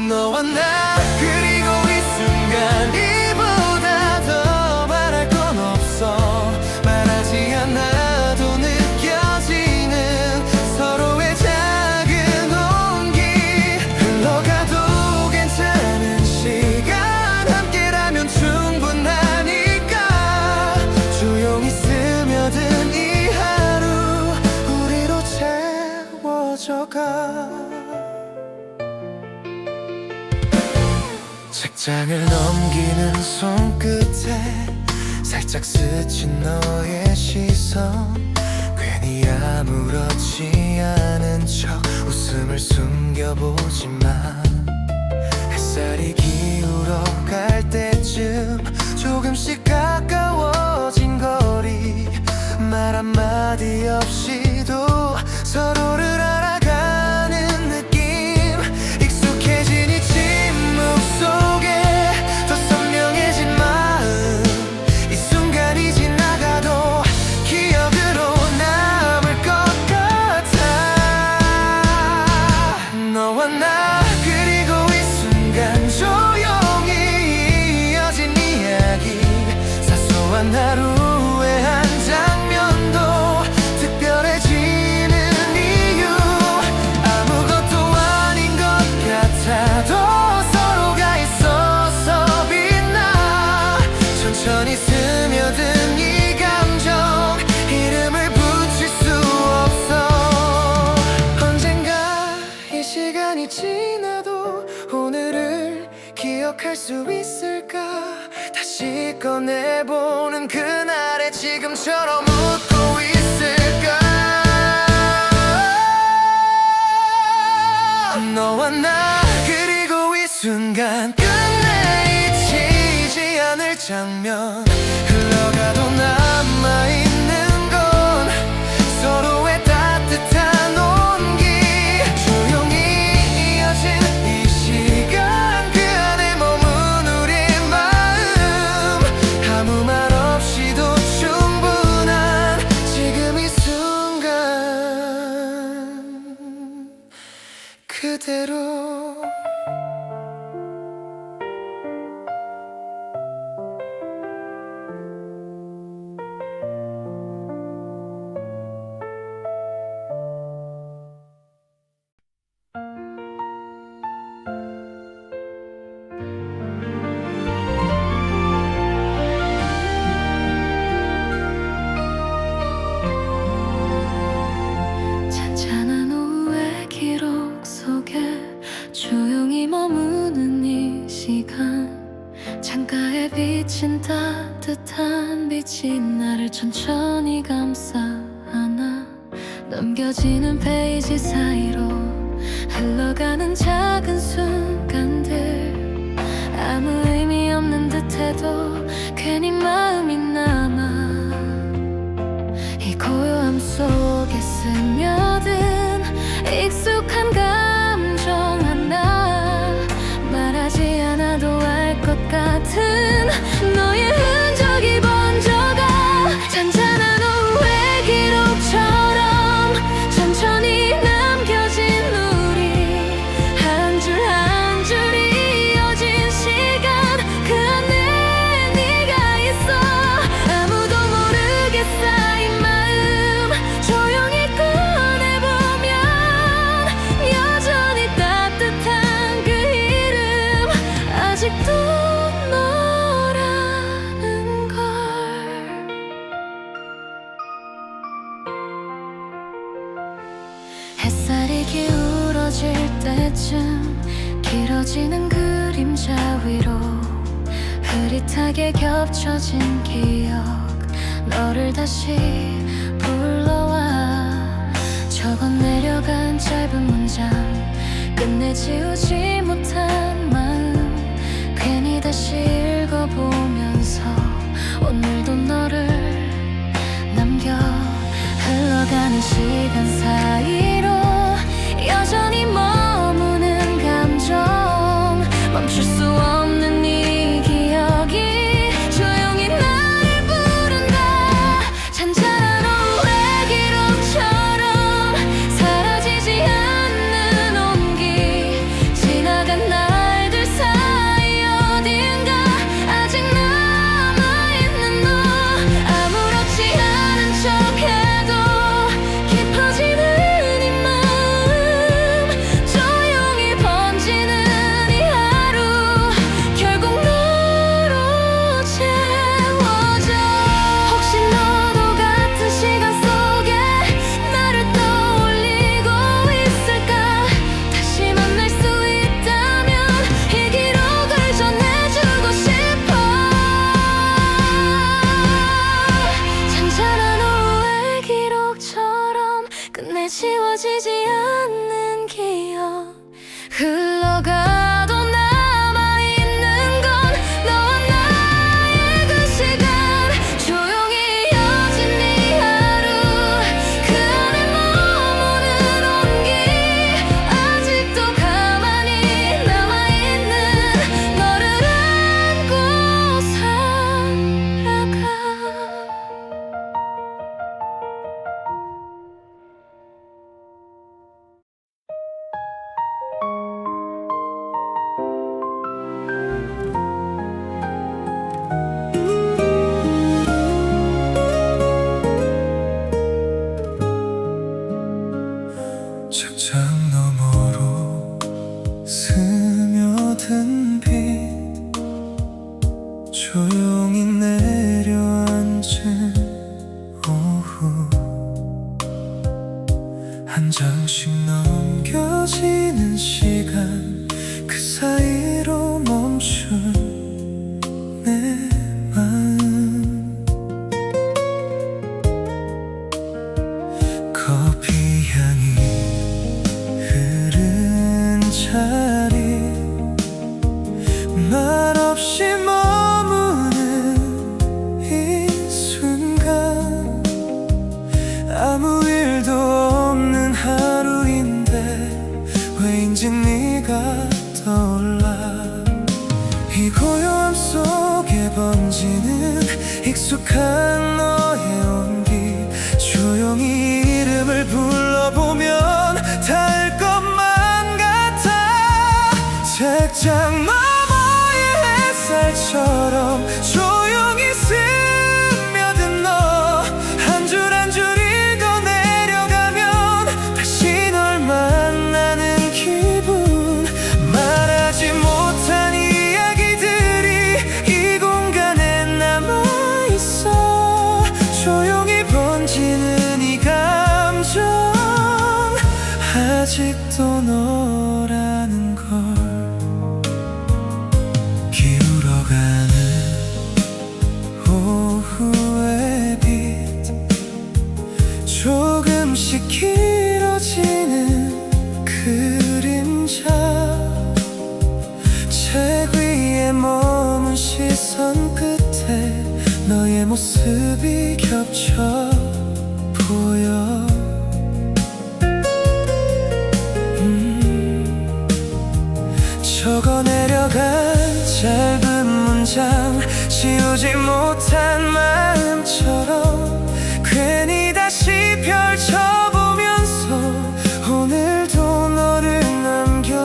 너와 나 그리고 이 순간, 이보다 더 말할 건 없어. 말하지 않아도 느껴지는 서로의 작은 온기, 흘러가도 괜찮은 시간, 함께라면 충분하니까. 조용히 스며든 이 하루 우리로 채워져가. 책장을 넘기는 손끝에 살짝 스친 너의 시선, 괜히 아무렇지 않은 척 웃음을 숨겨보지만, 햇살이 기울어 갈 때쯤 조금씩 가까워 없이도 서로를 알아가는 느낌 익숙해진 이 침묵 속에 더 선명해진 마음 이 순간이 지나가도 기억으로 남을 것 같아 너와 나 그리고 이 순간 조용히 이어진 이야기 사소한 하루의 한 장면도 특별해지는 이유 아무것도 아닌 것 같아도 서로가 있어서 빛나 천천히 스며든 이 감정 이름을 붙일 수 없어 언젠가 이 시간이 지나도 오늘을 기억할 수 있을까 다시 꺼내보는 그날에 지금처럼 웃고 있을까 너와 나 그리고 이 순간 끝내 잊히지 않을 장면 흘러가도 남아있는 건 서로의 따뜻한 온기 조용히 이어진 이 시간 그 안에 머문 우리 마음 아무 말 없이도 충분한 지금 이 순간 그대로 잔잔한 오후의 기록 속에 조용히 머무는 이 시간 창가에 비친 따뜻한 빛이 나를 천천히 감싸 안아 넘겨지는 페이지 사이로 흘러가는 작은 순간들 아무 의미 없는 듯해도 괜히 마음이 남아 이 고요함 속에 스며든 익숙한 감정 하나 말하지 않아도 알 것 같은 너의 흔적이 번져가 잔잔한 오후의 기록처럼 천천히 남겨진 우리 한 줄 한 줄이 이어진 시간 그 안에 네가 있어 아무도 모르게 쌓인 마음 조용히 꺼내보면 여전히 따뜻한 그 이름 아직도 너라는 걸 햇살이 기울어질 때쯤 길어지는 그림자 위로 흐릿하게 겹쳐진 기억 너를 다시 불러와 적어 내려간 짧은 문장 끝내 지우지 못한 마음 괜히 다시 읽어보면서 오늘도 너를 남겨 흘러가는 시간 사이로 여전히 머무는 감정 멈출 수 없는 이 기억이 조용히 나를 부른다 잔잔한 오후의 기록처럼 사라지지 않는 온기 지나간 날들 사이 어딘가 아직 남아있는 너 아무렇지 않은 척해도 깊어지는 이 조용히 내려앉은 오후 한 장씩 넘겨지는 시간 그 사이로 멈춘 내 마음 커피 향이 흐른 자리 말없이 머무는 이 순간 아무 일도 없는 하루인데 왜인지 네가 떠올라 이 고요함 속에 번지는 익숙한 너의 온기 조용히 이름을 불러보면 닿을 것만 같아 책장 너머의 햇살처럼 조용히 스며든 너 한 줄 한 줄 읽어 내려가면 다시 널 만나는 기분 말하지 못한 이야기들이 이 공간에 남아있어 조용히 번지는 이 감정 아직도 너라는 걸 기울어가는 오후의 빛 조금씩 길어지는 그림자 책 위에 머문 시선 끝에 너의 모습이 겹쳐 보여 적어 내려간 짧은 문장 지우지 못한 마음처럼 괜히 다시 펼쳐보면서 오늘도 너를 남겨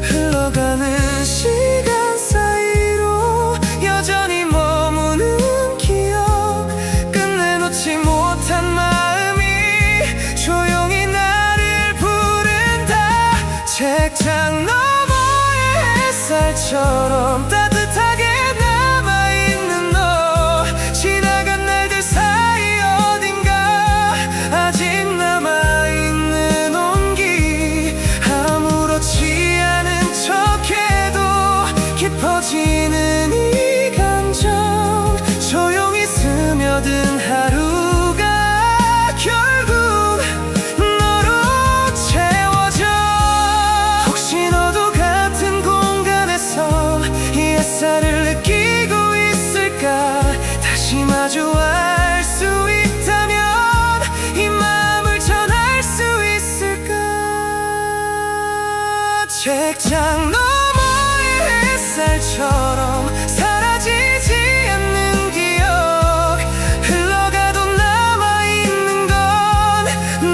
흘러가는 시간 사이로 여전히 머무는 기억 끝내놓지 못한 마음이 조용히 나를 부른다 책장 햇살처럼 따뜻하게 남아있는 너 지나간 날들 사이 어딘가 아직 남아있는 온기 아무렇지 않은 척해도 깊어지는 이 감정 조용히 스며든 하루가 결국 너로 채워져 혹시 너도 같은 이 햇살을 느끼고 있을까 다시 마주할 수 있다면 이 마음을 전할 수 있을까 책장 너머의 햇살처럼 사라지지 않는 기억 흘러가도 남아있는 건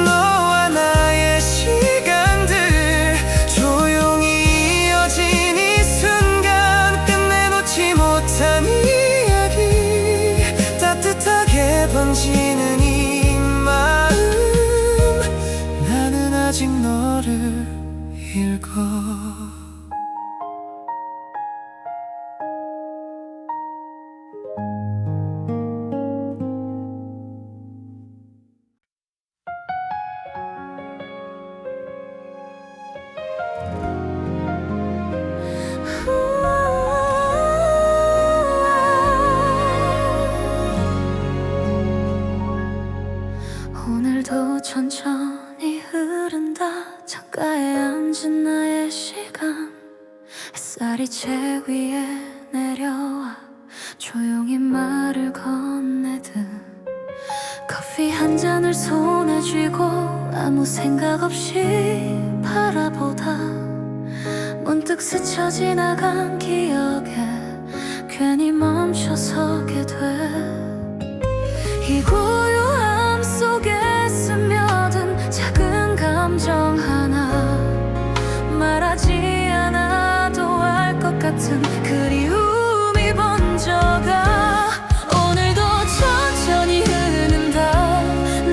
너와 나의 시간들 조용히 이어진 이 순간 끝내놓지 못한 이야기 따뜻하게 번지는 이 마음 나는 아직 너를 읽어 오늘도 천천히 흐른다 창가에 앉은 나의 시간 햇살이 책 위에 내려와 조용히 말을 건네듯 커피 한 잔을 손에 쥐고 아무 생각 없이 바라보다 문득 스쳐 지나간 기억에 괜히 멈춰서게 돼 이 고요함 속에 스며든 작은 감정 하나 말하지 않아도 알 것 같은 그리움이 번져가 오늘도 천천히 흐른다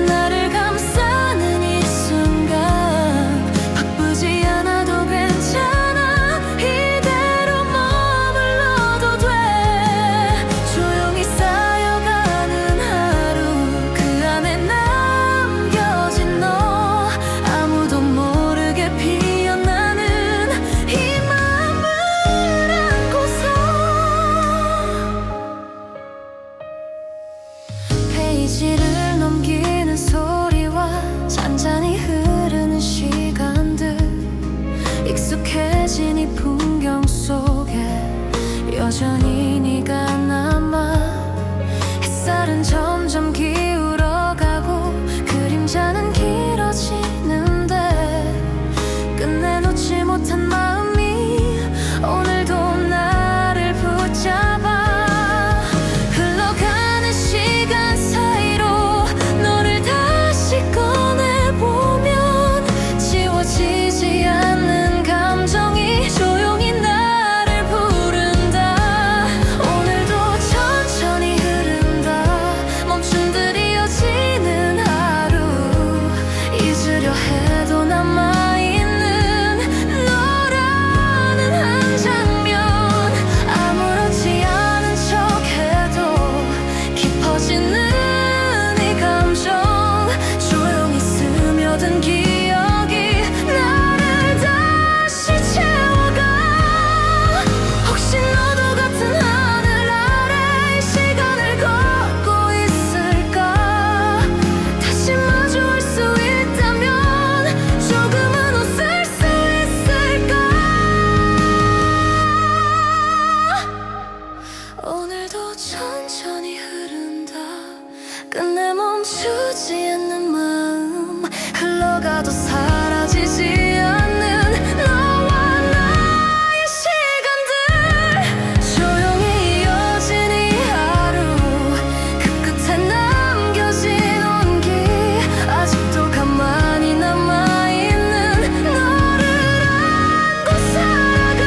나를 감싸는 이 순간 바쁘지 않아도 괜찮아 이대로 머물러도 돼 오늘도 천천히 흐른다. 끝내 멈추지 않는 마음, 흘러가도 사라지지 않는 너와 나의 시간들. 조용히 이어진 이 하루, 그 끝에 남겨진 온기. 아직도 가만히 남아있는 너를 안고 살아가.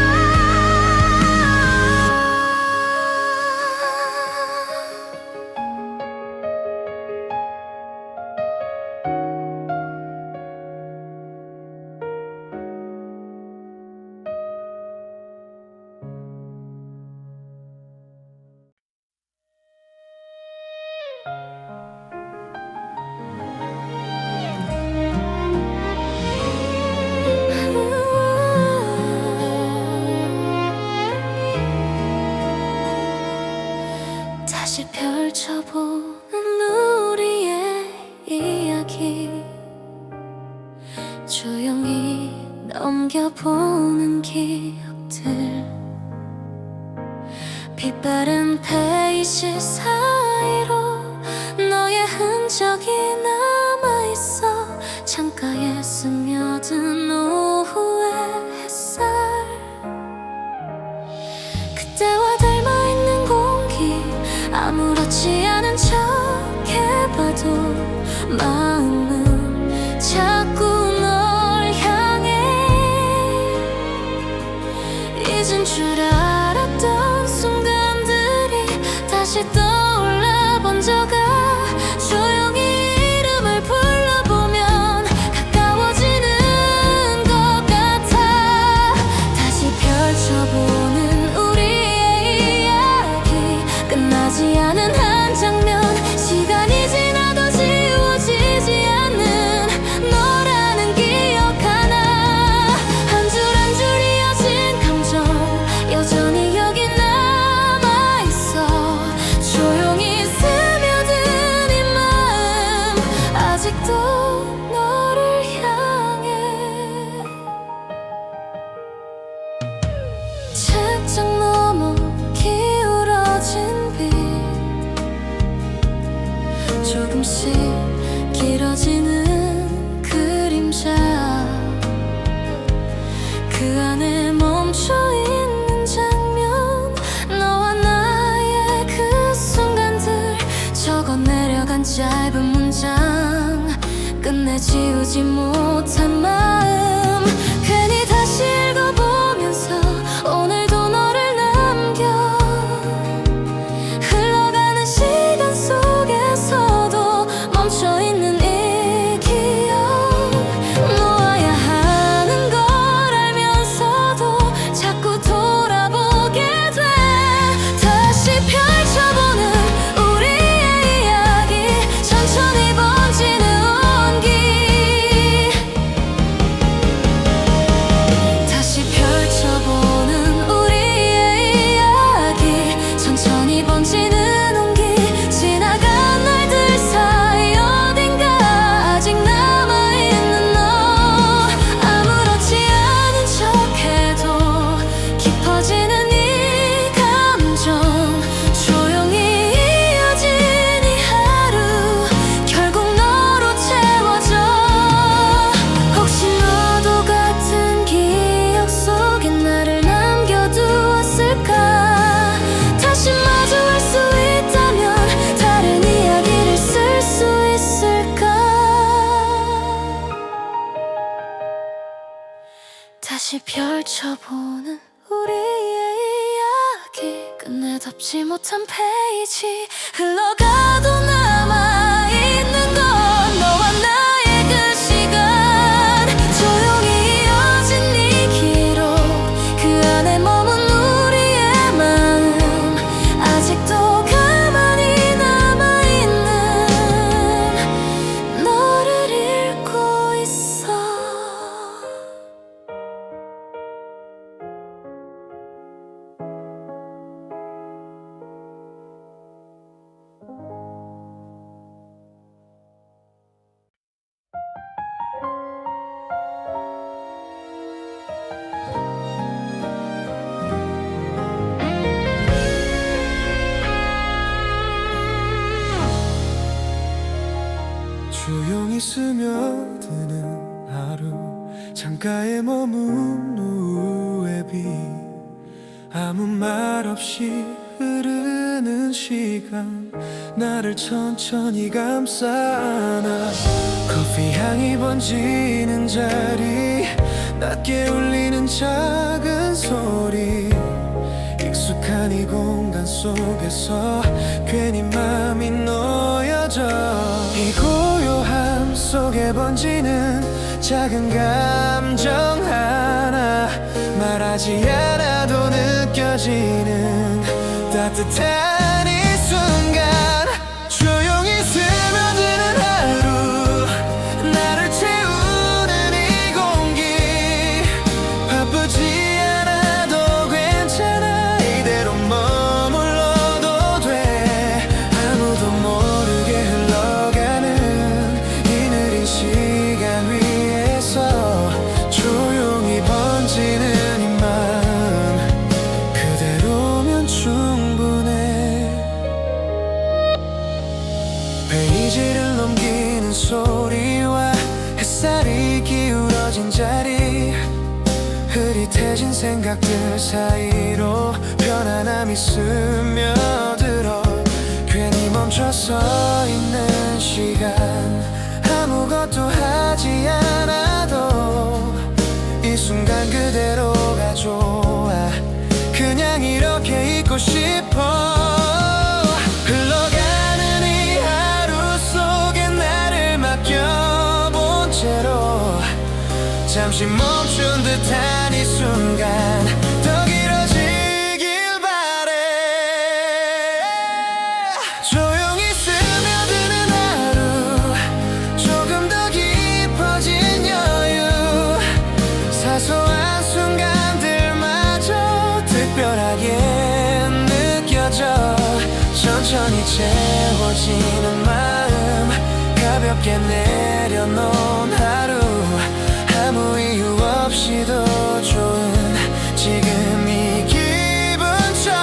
다시 펼쳐보는 우리의 이야기, 조용히 넘겨보는 기억들. 빛바른 페이지 사이로 너의 흔적이 남아있어. 창가에 스며든 오후의 햇살, 그때와 닮아있는 공기. 아무렇지 않은 척 해봐도 마음은 자꾸 널 향해. 잊은 줄 알았던 순간들이 다시 떠올라 번져가. 조용히 이름을 불러보면 가까워지는 것 같아. 다시 펼쳐보는 우리의 이야기, 끝나지 않은 한 장면. 시간이 지나도 지워지지 않는 너라는 기억 하나. 한 줄 한 줄 이어진 감정, 여전히 여기 남아있어. 조용히 스며든 이 마음, 아직도 너를 향해. 책장 너머 기울어진 빛, 조금씩 길어지는 그림자. 그 안에 멈춰있는 장면, 너와 나의 그 순간들. 적어 내려간 짧은 문장, 끝내 지우지 못한 마음. 괜히 다시 읽어보면서 오늘도 너를 남겨. 흘러가는 시간 속에서도 멈춰있는 이 기억. 놓아야 하는 걸 알면서도 자꾸 돌아보게 돼. 다시 펼쳐보는 우리의 이야기, 천천히 번지는 온기. 다시 펼쳐보는 우리의 이야기, 천천히 번지는 온기. 지나간 날들 사이 어딘가 아직 남아있는 너. 아무렇지 않은 척해도 깊어지는 이 감정. 조용히 이어진 이 하루, 결국 너로 채워져. 혹시 너도 같은 기억 속에 나를 남겨두었을까? 다시 마주할 수 있다면 다른 이야기를 쓸 수 있을까? 다시 펼쳐보는 우리의 이야기, 끝내 덮지 못한 페이지. 흘러가도 남아있는 건 너와 나의 그 시간. 조용히 이어진 이 기록, 그 안에 머문 우리의 마음. 아직도 가만히 남아있는 너를 읽고 있어. 조용히 스며드는 하루, 창가에 머문 노을의 빛, 아무 말 없이 흐르는 시간 나를 천천히 감싸 안아. 커피 향이 번지는 자리, 낮게 울리는 작은 소리, 익숙한 이 공간 속에서 괜히 맘이 놓여져. 이 고요함 속에 번지는 작은 감정 하나, 말하지 않아도 느껴지는 따뜻한 이 순간. 조용히 스며드는 하루, 나를 채우는 이 공기, 바쁘지 않아도 괜찮아, 이대로 머물러도 돼. 아무도 모르게 흘러가는 이 느린 시간 위에서 조용히 번지는 이 마음, 그대로면 충분해. 페이지를 넘기는 소리와 햇살이 기울어진 자리, 흐릿해진 생각들 사이로 편안함이 스며들어. 괜히 멈춰서 있는 시간, 아무것도 하지 않아도 이 순간 그대로가 좋아. 그냥 이렇게 있고 싶어. 흘러가는 이 하루 속에 나를 맡겨본 채로 잠시 멈춘 듯한 이 순간 더 길어지길 바래. 조용히 스며드는 하루, 조금 더 깊어진 여유, 사소한 순간들마저 특별하게 느껴져. 천천히 채워지는 마음, 가볍게 내려놓은 하루, 아무 이유 없이도 좋은 지금 이 기분처럼.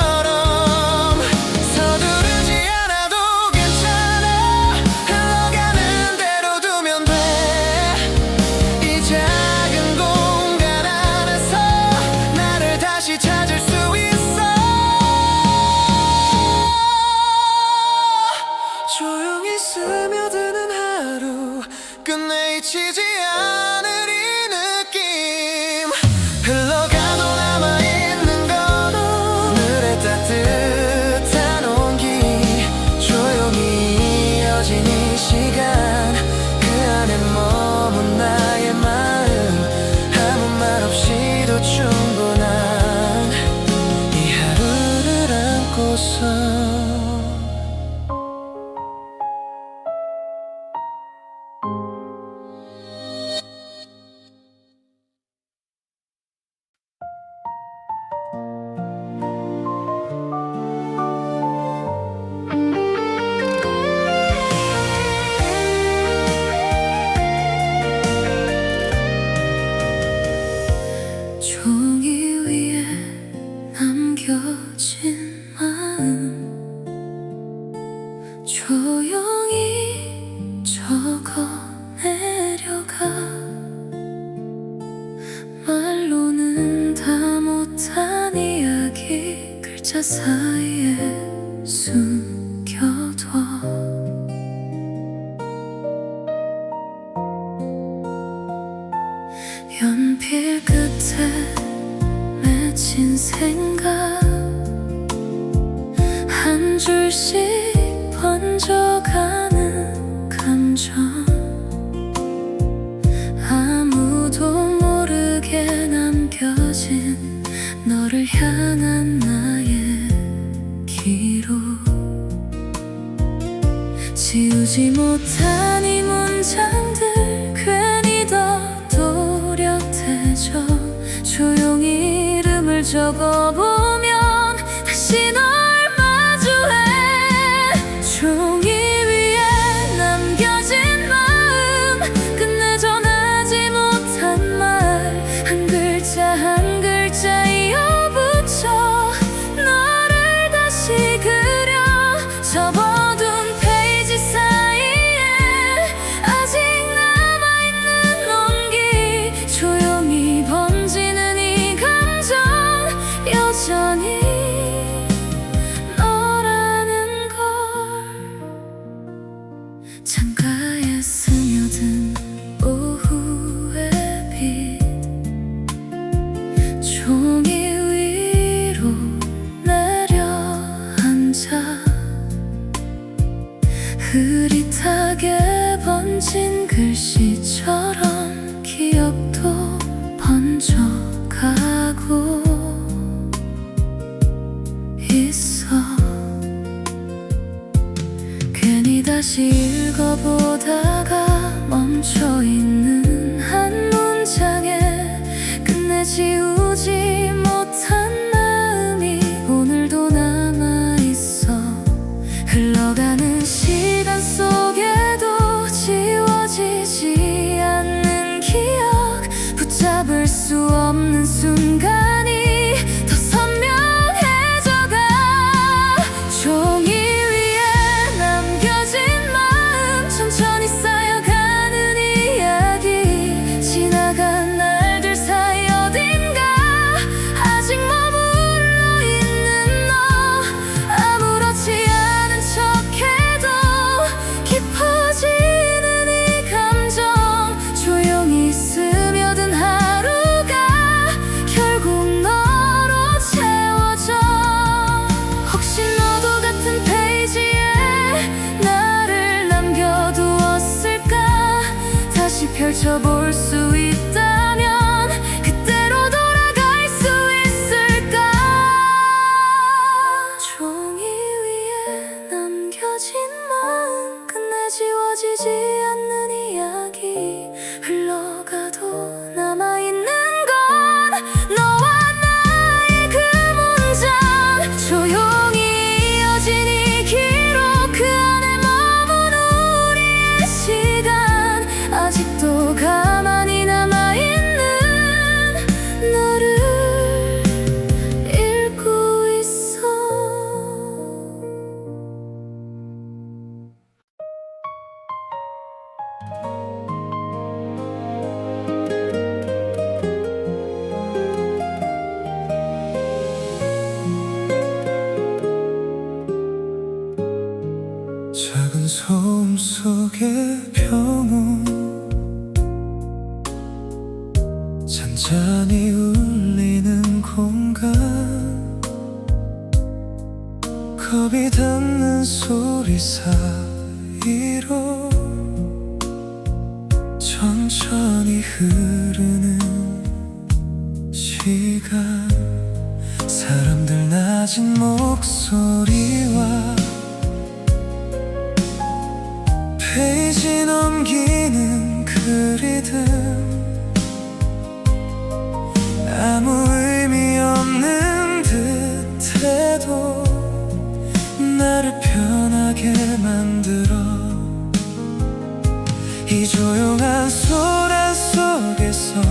서두르지 않아도 괜찮아, 흘러가는 대로 두면 돼. 이 작은 공간 안에서 나를 다시 찾을 수 있어. 조용히 스며드는 하루, 끝내 잊히지 않을 이 느낌. 흘러가도 남아있는 건 오늘의 따뜻한 온기, 조용히 이어진 이 시간, 그 안에 머문 나의 마음, 아무 말 없이도 충분한 이 하루를 안고서. 종이 위에 남겨진 마음, 조용히 적어내려가. 말로는 다 못한 이야기, 글자 사이에 숨겨둬. 연필 끝에 맺힌 생각, 한 줄씩 번져가는 감정, 아무도 모르게 남겨진 너를 향한 나의 기록. 지우지 못한 이 문장들 괜히 더 또렷해져. 조용히 이름을 적어보면 다시 널 마주해. 종이 위에 남겨진 마음, 끝내 전하지 못한 말, 한 글자 한 글자 이어붙여 너를 다시 그려. 접어둔 페이지 사이에 흐릿하게 번진 글씨처럼 기억도 번져가고 있어. 괜히 다시 읽어보다가 멈춰있는 한 문장에 끝내 지우지 못한 마음이 오늘도 남아있어. 흘러가는 시간 속에도 지워지지 않는 기억, 붙잡을 수 없는 순간이 더 선명해져가. 종이 위에 남겨진 마음, 천천히 쌓여가는 이야기. 지나간 날들 사이 어딘가 아직 머물러 있는 너. 아무렇지 않은 척해도 깊어지는 이 감정. 조용히 스며든 하루가 결국 너로 채워져. 혹시 너도 같은 페이지에 나를 남겨두었을까? 다시 펼쳐볼 수 있다면 그때로 돌아갈 수 있을까? 종이 위에 남겨진 마음, 끝내 지워지지 않는 이야기. 흘러가도 남아있는 건 너와 나의 그 문장. 조용히 이어진 이 기록, 그 안에 머문 우리의 시간. 아직도 가만히 남아있는 너를 읽고 있어. 작은 소음 속의 평온, 잔잔히 울리는 공간. 겁이 닿는 소리 사이로 천천히 흐르는 시간. 사람들 낮은 목소리와 페이지 넘기는 그 리듬. 아무 의미 없는 듯해도 나를 편하게 만들어. 이 조용한 소란 속에서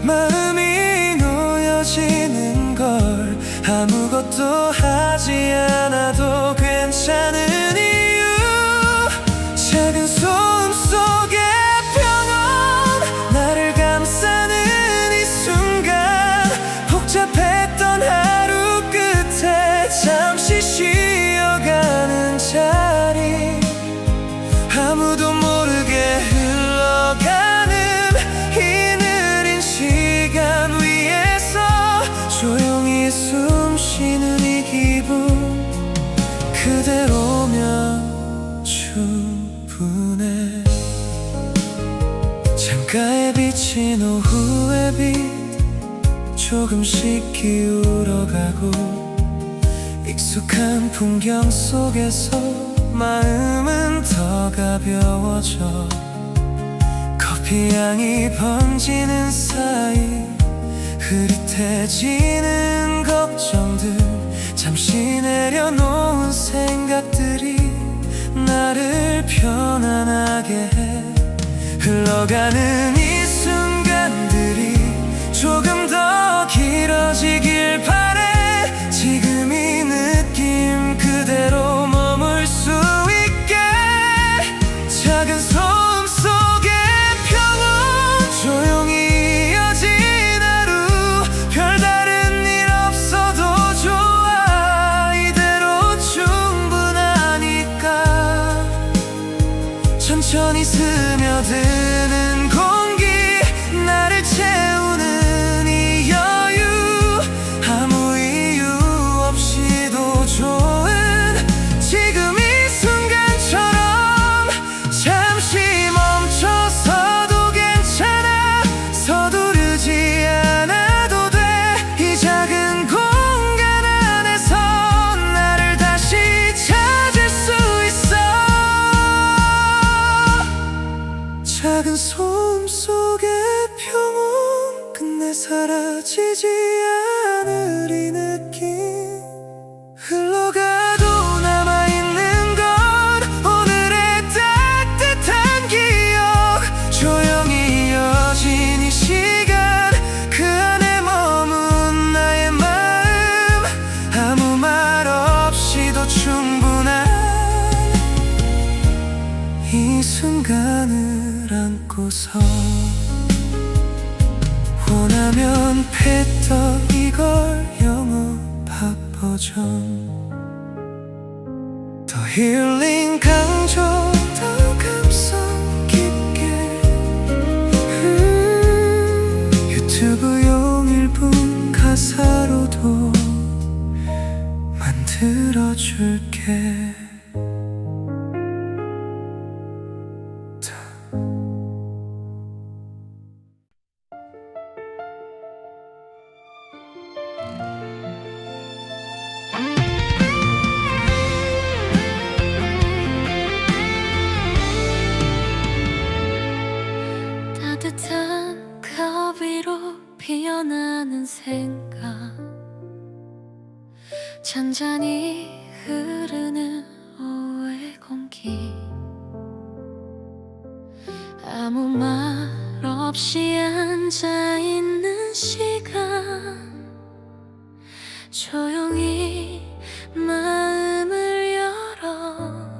마음이 놓여지는 걸. 아무것도 하지 않아도 괜찮은 이유. 작은 소음 속의 평온, 나를 감싸는 이 순간. 복잡했던 하루 끝에 잠시 쉬어가는 자리. 아무도 모르게 흘러가는 이 느린 시간 위에서 조용히 숨 쉬는 이 기분. 그대로면 충분해. 창가에 비친 오후의 빛, 조금씩 기울어가고. 익숙한 풍경 속에서 마음은 더 가벼워져. 커피 향이 번지는 사이 흐릿해지는 걱정들. 잠시 내려놓은 생각들이 나를 편안하게 해. 흘러가는 이 순간들이 조금 더 길어지길 바래. 지금 이 느낌 그대로 머물 수 있게. 작은 소음 속의 평온, 조용히 이어진 하루. 별다른 일 없어도 좋아. 이대로 충분하니까. 천천히 스며드는 공기, 나를 채우는 이 여유. 아무 안고서 원하면 뱉어 이걸 영어 팝 버전 더 힐링 강조 더 감성 깊게 유튜브용 1분 가사로도 만들어줄게 따뜻한 컵 위로 피어나는 생각 잔잔히 흐르는 오후의 공기 아무 말 없이 앉아있는 시간 조용히 마음을 열어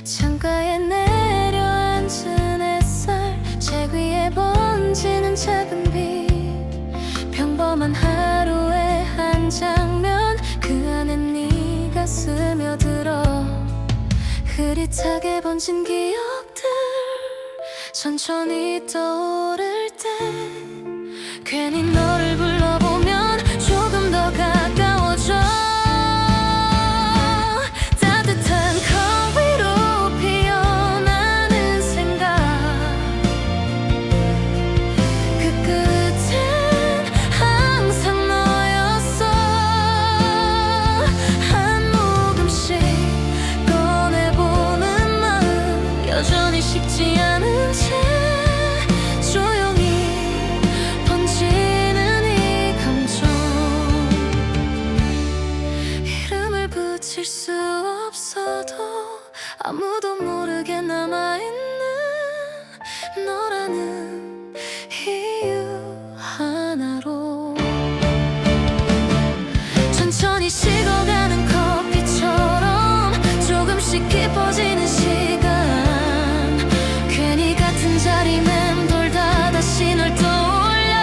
창가에 내려앉은 햇살 책 위에 번지는 작은 빛 평범한 하루의 한 장면 그 안에 네가 스며들어 흐릿하게 번진 기억들 천천히 떠오를 때 괜히 너를 불러보면 조금 더 가까워져 따뜻한 컵 위로 피어나는 생각 그 끝엔 항상 너였어 한 모금씩 꺼내보는 마음 여전히 식지 않은 채 조용히 번지는 이 감정 이름을 붙일 수 없어도 아무도 모르게 남아있는 너라는 이유 하나로 천천히 식어가는 커피처럼 조금씩 깊어지는 시간 괜히 같은 자리 맴돌다 다시 널 떠올려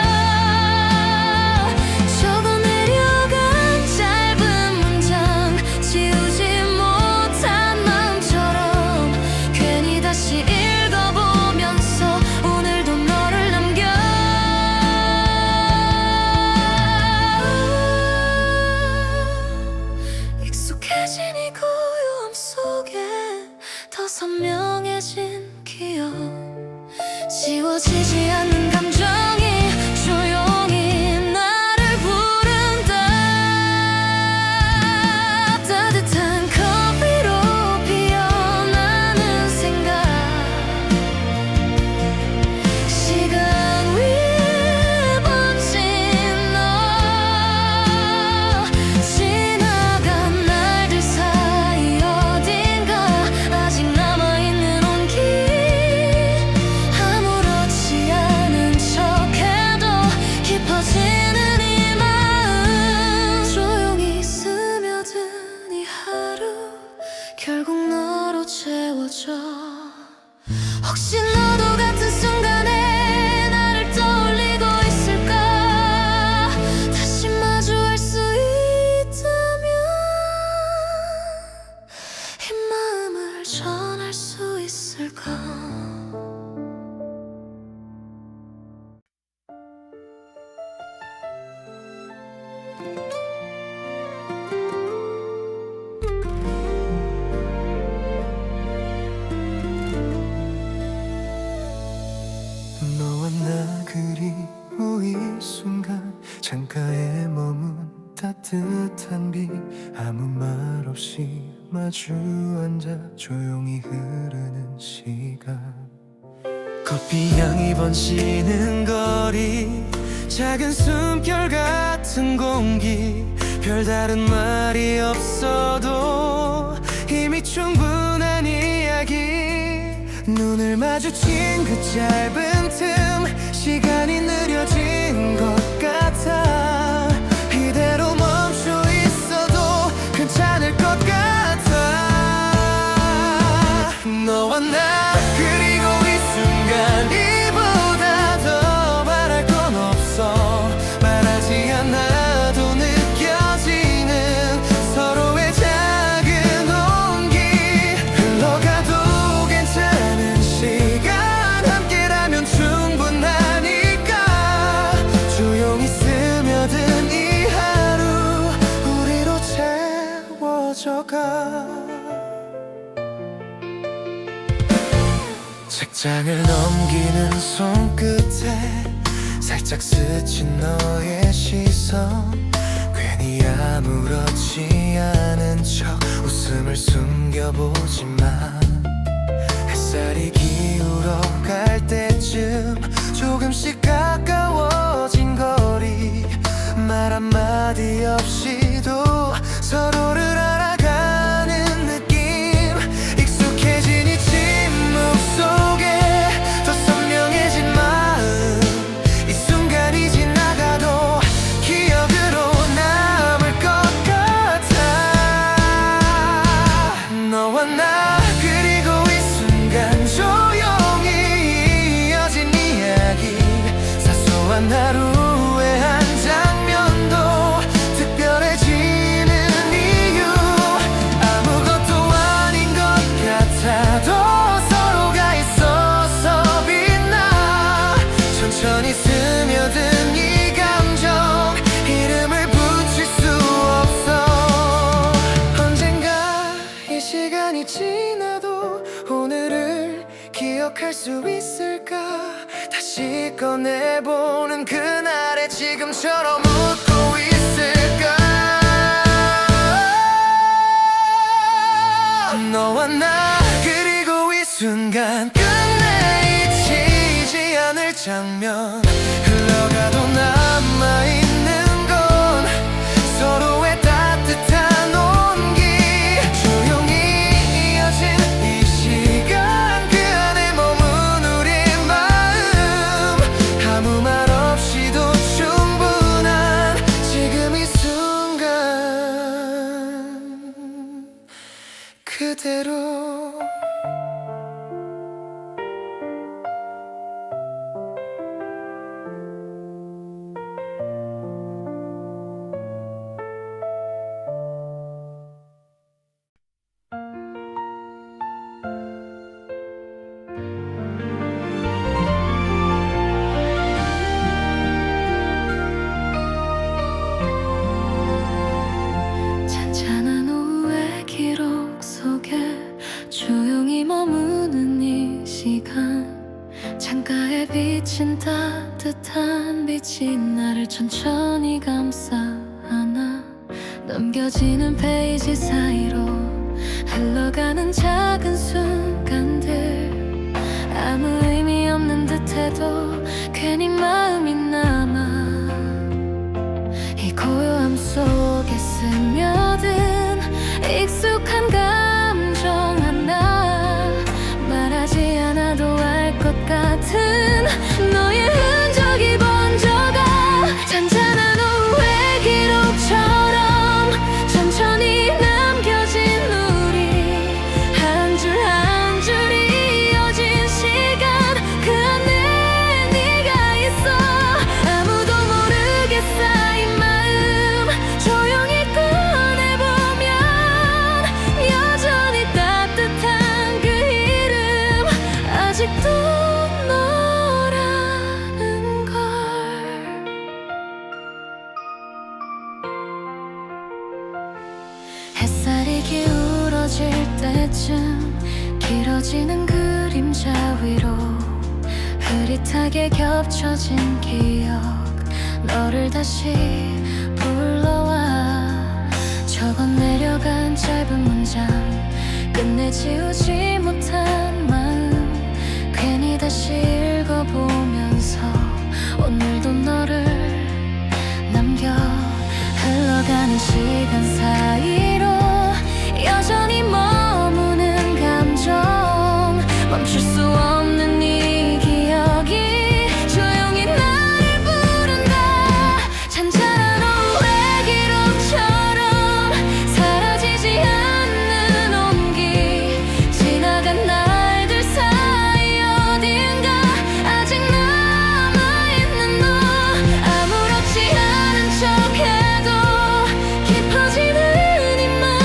적어내려간 짧은 문장 지우지 못한 마음처럼 괜히 다시 읽어보면서 오늘도 너를 남겨 익숙해진 이 고요함 속에 더 선명해진 기억 지워지지 않는 감정이 조용히 나를 부른다 따뜻한 컵 위로 피어나는 생각 시간 위에 번진 너 지나간 날들 사이 어딘가 아직 남아있는 온기 아무렇지 않은 척해도 깊어지는 이 마음 조용히 스며든 이 하루 결국 너로 채워져 혹시 너도 같은 순간에 나를 떠올리고 있을까 다시 마주할 수 있다면 이 마음을 전할 수 있을까 너와 나 그리워 이 순간 창가에 머문 따뜻한 빛 아무 말 없이 마주 앉아 조용히 흐르는 시간 커피 향이 번지는 거리 작은 숨결 같은 공기 별다른 말이 없어도 이미 충분한 이야기 눈을 마주친 그 짧은 틈 시간이 느려진 것 같아 이대로 멈춰 있어도 괜찮을 것 같아 너와 나 그리 가져가. 책장을 넘기는 손끝에 살짝 스친 너의 시선, 괜히 아무렇지 않은 척 웃음을 숨겨보지만 햇살이 기울어 갈 때쯤 조금씩 가까워진 거리, 말 한마디 없이도 서로를 알아가는 느낌, 익숙해진 이 침묵 속에 더 선명해진 마음, 이 순간이 지나가도 기억으로 남을 것 같아. 너와 나 그리고 이 순간 조용히 이어진 이야기, 사소한 하루의 한 장면도 특별해지는 이유, 아무것도 아닌 것 같아도 서로가 있어서 빛나. 천천히 스며든 이 감정, 이름을 붙일 수 없어. 언젠가 이 시간이 지나도 오늘을 기억할 수 있을까? 다시 꺼내보는 그날에 지금처럼 웃고 있을까? 너와 나 그리고 이 순간 끝내 잊히지 않을 장면, 흘러가도 남아있는 건 서로의 따뜻한 온기, 조용히 이어진 이 시간, 그 안에 머문 우리 마음, 아무 말 없이도 충분한 지금 이 순간 그대로. 잔잔한 오후의 기록 속에 조용히 머무는 이 시간, 창가에 비친 따뜻한 빛이 나를 천천히 감싸 안아. 넘겨지는 페이지 사이로 흘러가는 작은 순간들, 아무 의미 없는 듯해도 괜히 마음이 남아. 이 고요함 속에 스며든 익숙한 감정 하나, 말하지 않아도 알 것 같은 너의 흔적이 번져가. 잔잔한 오후의 기록처럼 천천히 남겨진 우리, 한 줄 한 줄이 이어진 시간, 그 안에 네가 있어. 아무도 모르게 쌓인 마음 조용히 꺼내보면 여전히 따뜻한 그 이름, 아직도 너라는 걸. 햇살이 기울어질 때쯤 길어지는 그림자 위로 흐릿하게 겹쳐진 기억, 너를 다시 불러와. 적어 내려간 짧은 문장, 끝내 지우지 못한 마음, 괜히 다시 읽어보면서 오늘도 너를 남겨. 흘러가는 시간 사이로 여전히 머무는 감정, 멈출 수 없는 이 기억이 조용히 나를 부른다. 잔잔한 오후의 기록처럼 사라지지 않는 온기, 지나간 날들 사이 어딘가 아직 남아있는 너, 아무렇지 않은 척해도 깊어지는 이 맘,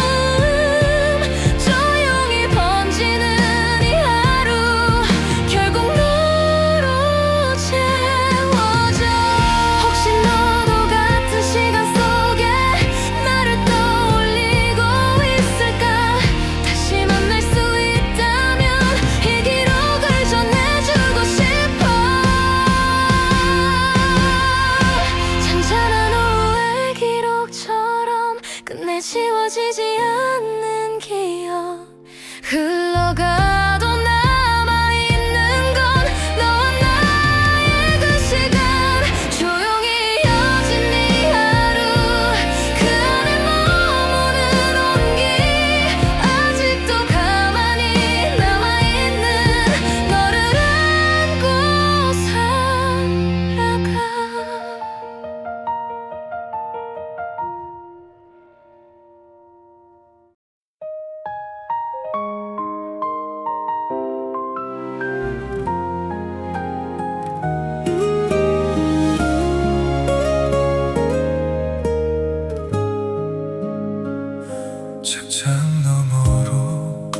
책장 너머로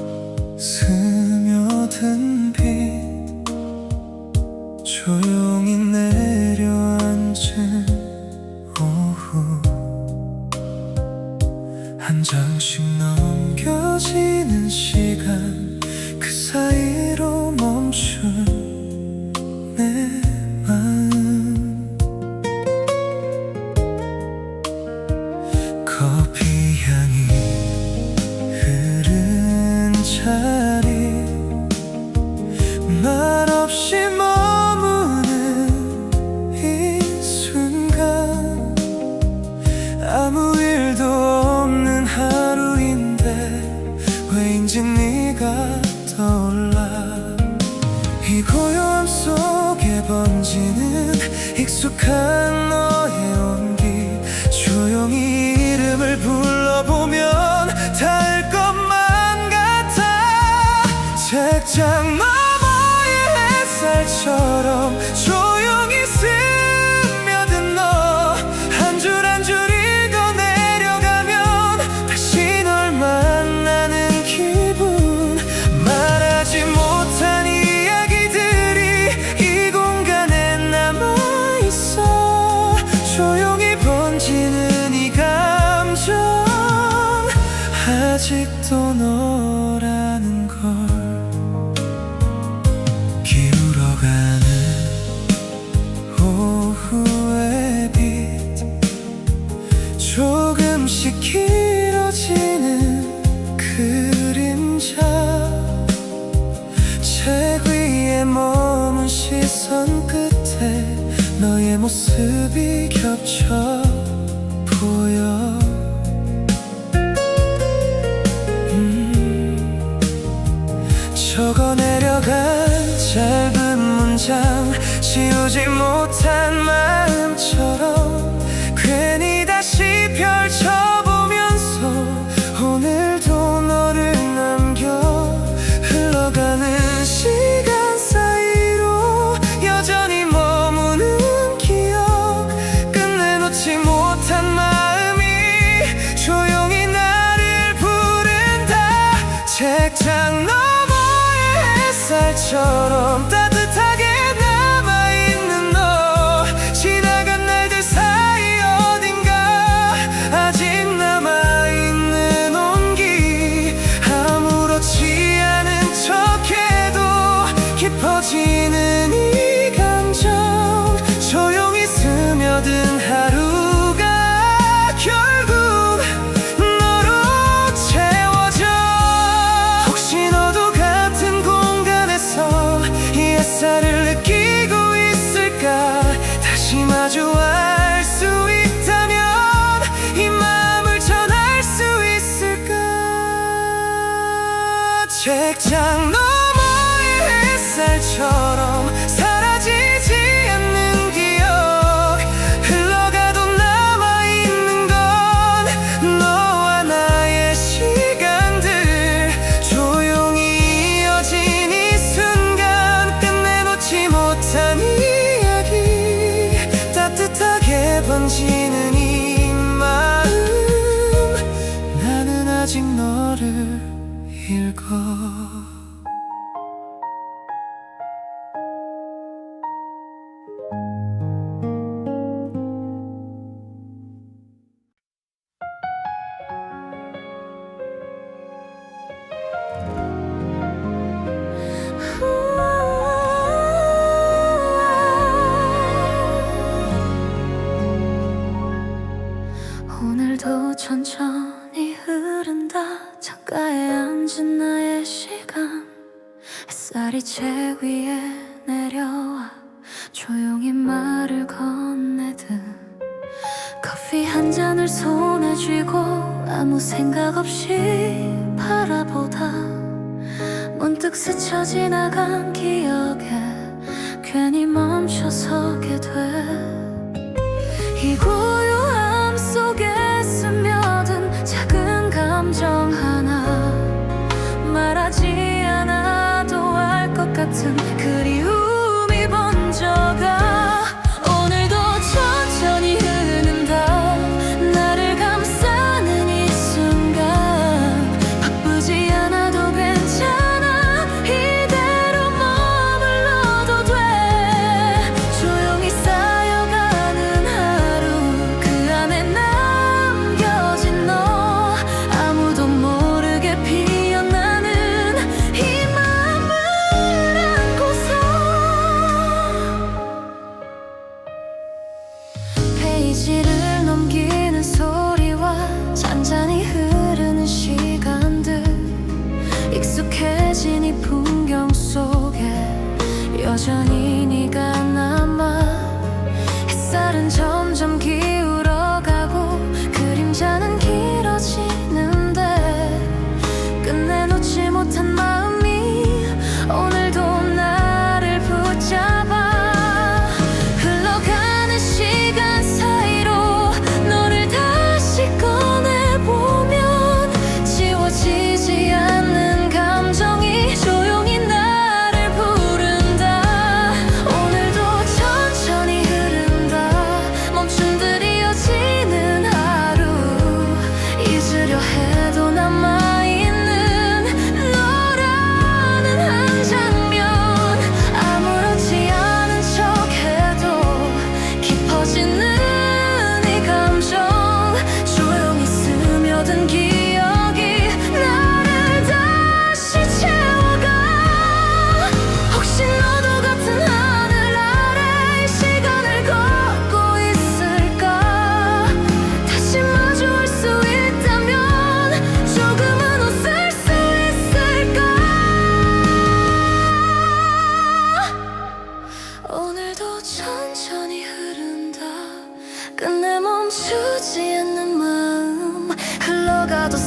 스며든 빛 조용히 내려앉은 오후 한 장씩 넘겨지는 시간 그 사이로 멈춘 내 마음 커피 향이 흐른 자리 말없이 머무는 이 순간 아무 일도 없는 하루인데 왜인지 네가 떠올라 이 고요함 속에 번지는 익숙한 너의 온기 조용히 이름을 불러보면 닿을 것만 같아 책장 너머의 햇살처럼 조용히 스며든 너 한 줄 한 줄 읽어 내려가면 다시 널 만나는 기분 말하지 못한 이야기들이 이 공간에 남아있어 조용히 번지는 이 감정 아직도 너라는 걸 기울어가는 오후의 빛 조금씩 길어지는 그림자 책 위에 머문 시선 끝에 너의 모습이 겹쳐 보여 적어 내려간 짧은 문장 지우지 못한 마음처럼 괜히 다시 펼쳐보면서 오늘도 너를 남겨 흘러가는 시간 사이로 여전히 머무는 기억 끝내 놓지 못한 마음이 조용히 나를 부른다 책장 햇살처럼 따뜻하게 남아있는 너 지나간 날들 사이 어딘가 아직 남아있는 온기 아무렇지 않은 척해도 깊어지는 이 감정 조용히 스며든 하루가 결국 너로 채워져 혹시 너도 같은 이 햇살을 느끼고 있을까 다시 마주할 수 있다면 이 마음을 전할 수 있을까 책장 너머의 햇살처럼 사라지지 않는 기억 흘러가도 남아있는 건 너와 나의 시간들 조용히 이어진 이 순간 끝내 놓지 못한 이야기 따뜻하게 번지는 이 마음 나는 아직 너를 읽어 오늘도 천천히 흐른다 창가에 앉은 나의 시간 햇살이 책 위에 내려와 조용히 말을 건네듯 커피 한 잔을 손에 쥐고 아무 생각 없이 바라보다 문득 스쳐 지나간 기억에 괜히 멈춰서게 돼 이 고요함 속에 스며든 작은 감정 하나 말하지 않아도 알 것 같은 그리움이 번져가 오늘도 천천히 흐른다 나를 감싸는 이 순간 여전히 네가 남아 햇살은 점점 기울어가고 그림자는 길어지는데 끝내 놓지 못한 마음이 오늘도 나를 붙잡아 흘러가는 시간 사이로 너를 다시 꺼내보면 지워지지 않는 감정이 조용히 나를 부른다 오늘도 천천히 흐른다 멈춘 듯 이어지는 하루 잊으려 해도 남아있는 너라는 한 장면 아무렇지 않은 척해도 깊어지는 이 감정 조용히 스며든 기억이 나를 다시 채워가 혹시 너도 같은 하늘 아래 이 시간을 걷고 있을까 다시 마주할 수 있다면 조금은 웃을 수 있을까 오늘도 천천히 흐른다 끝내 멈추지 않는 마음 흘러가도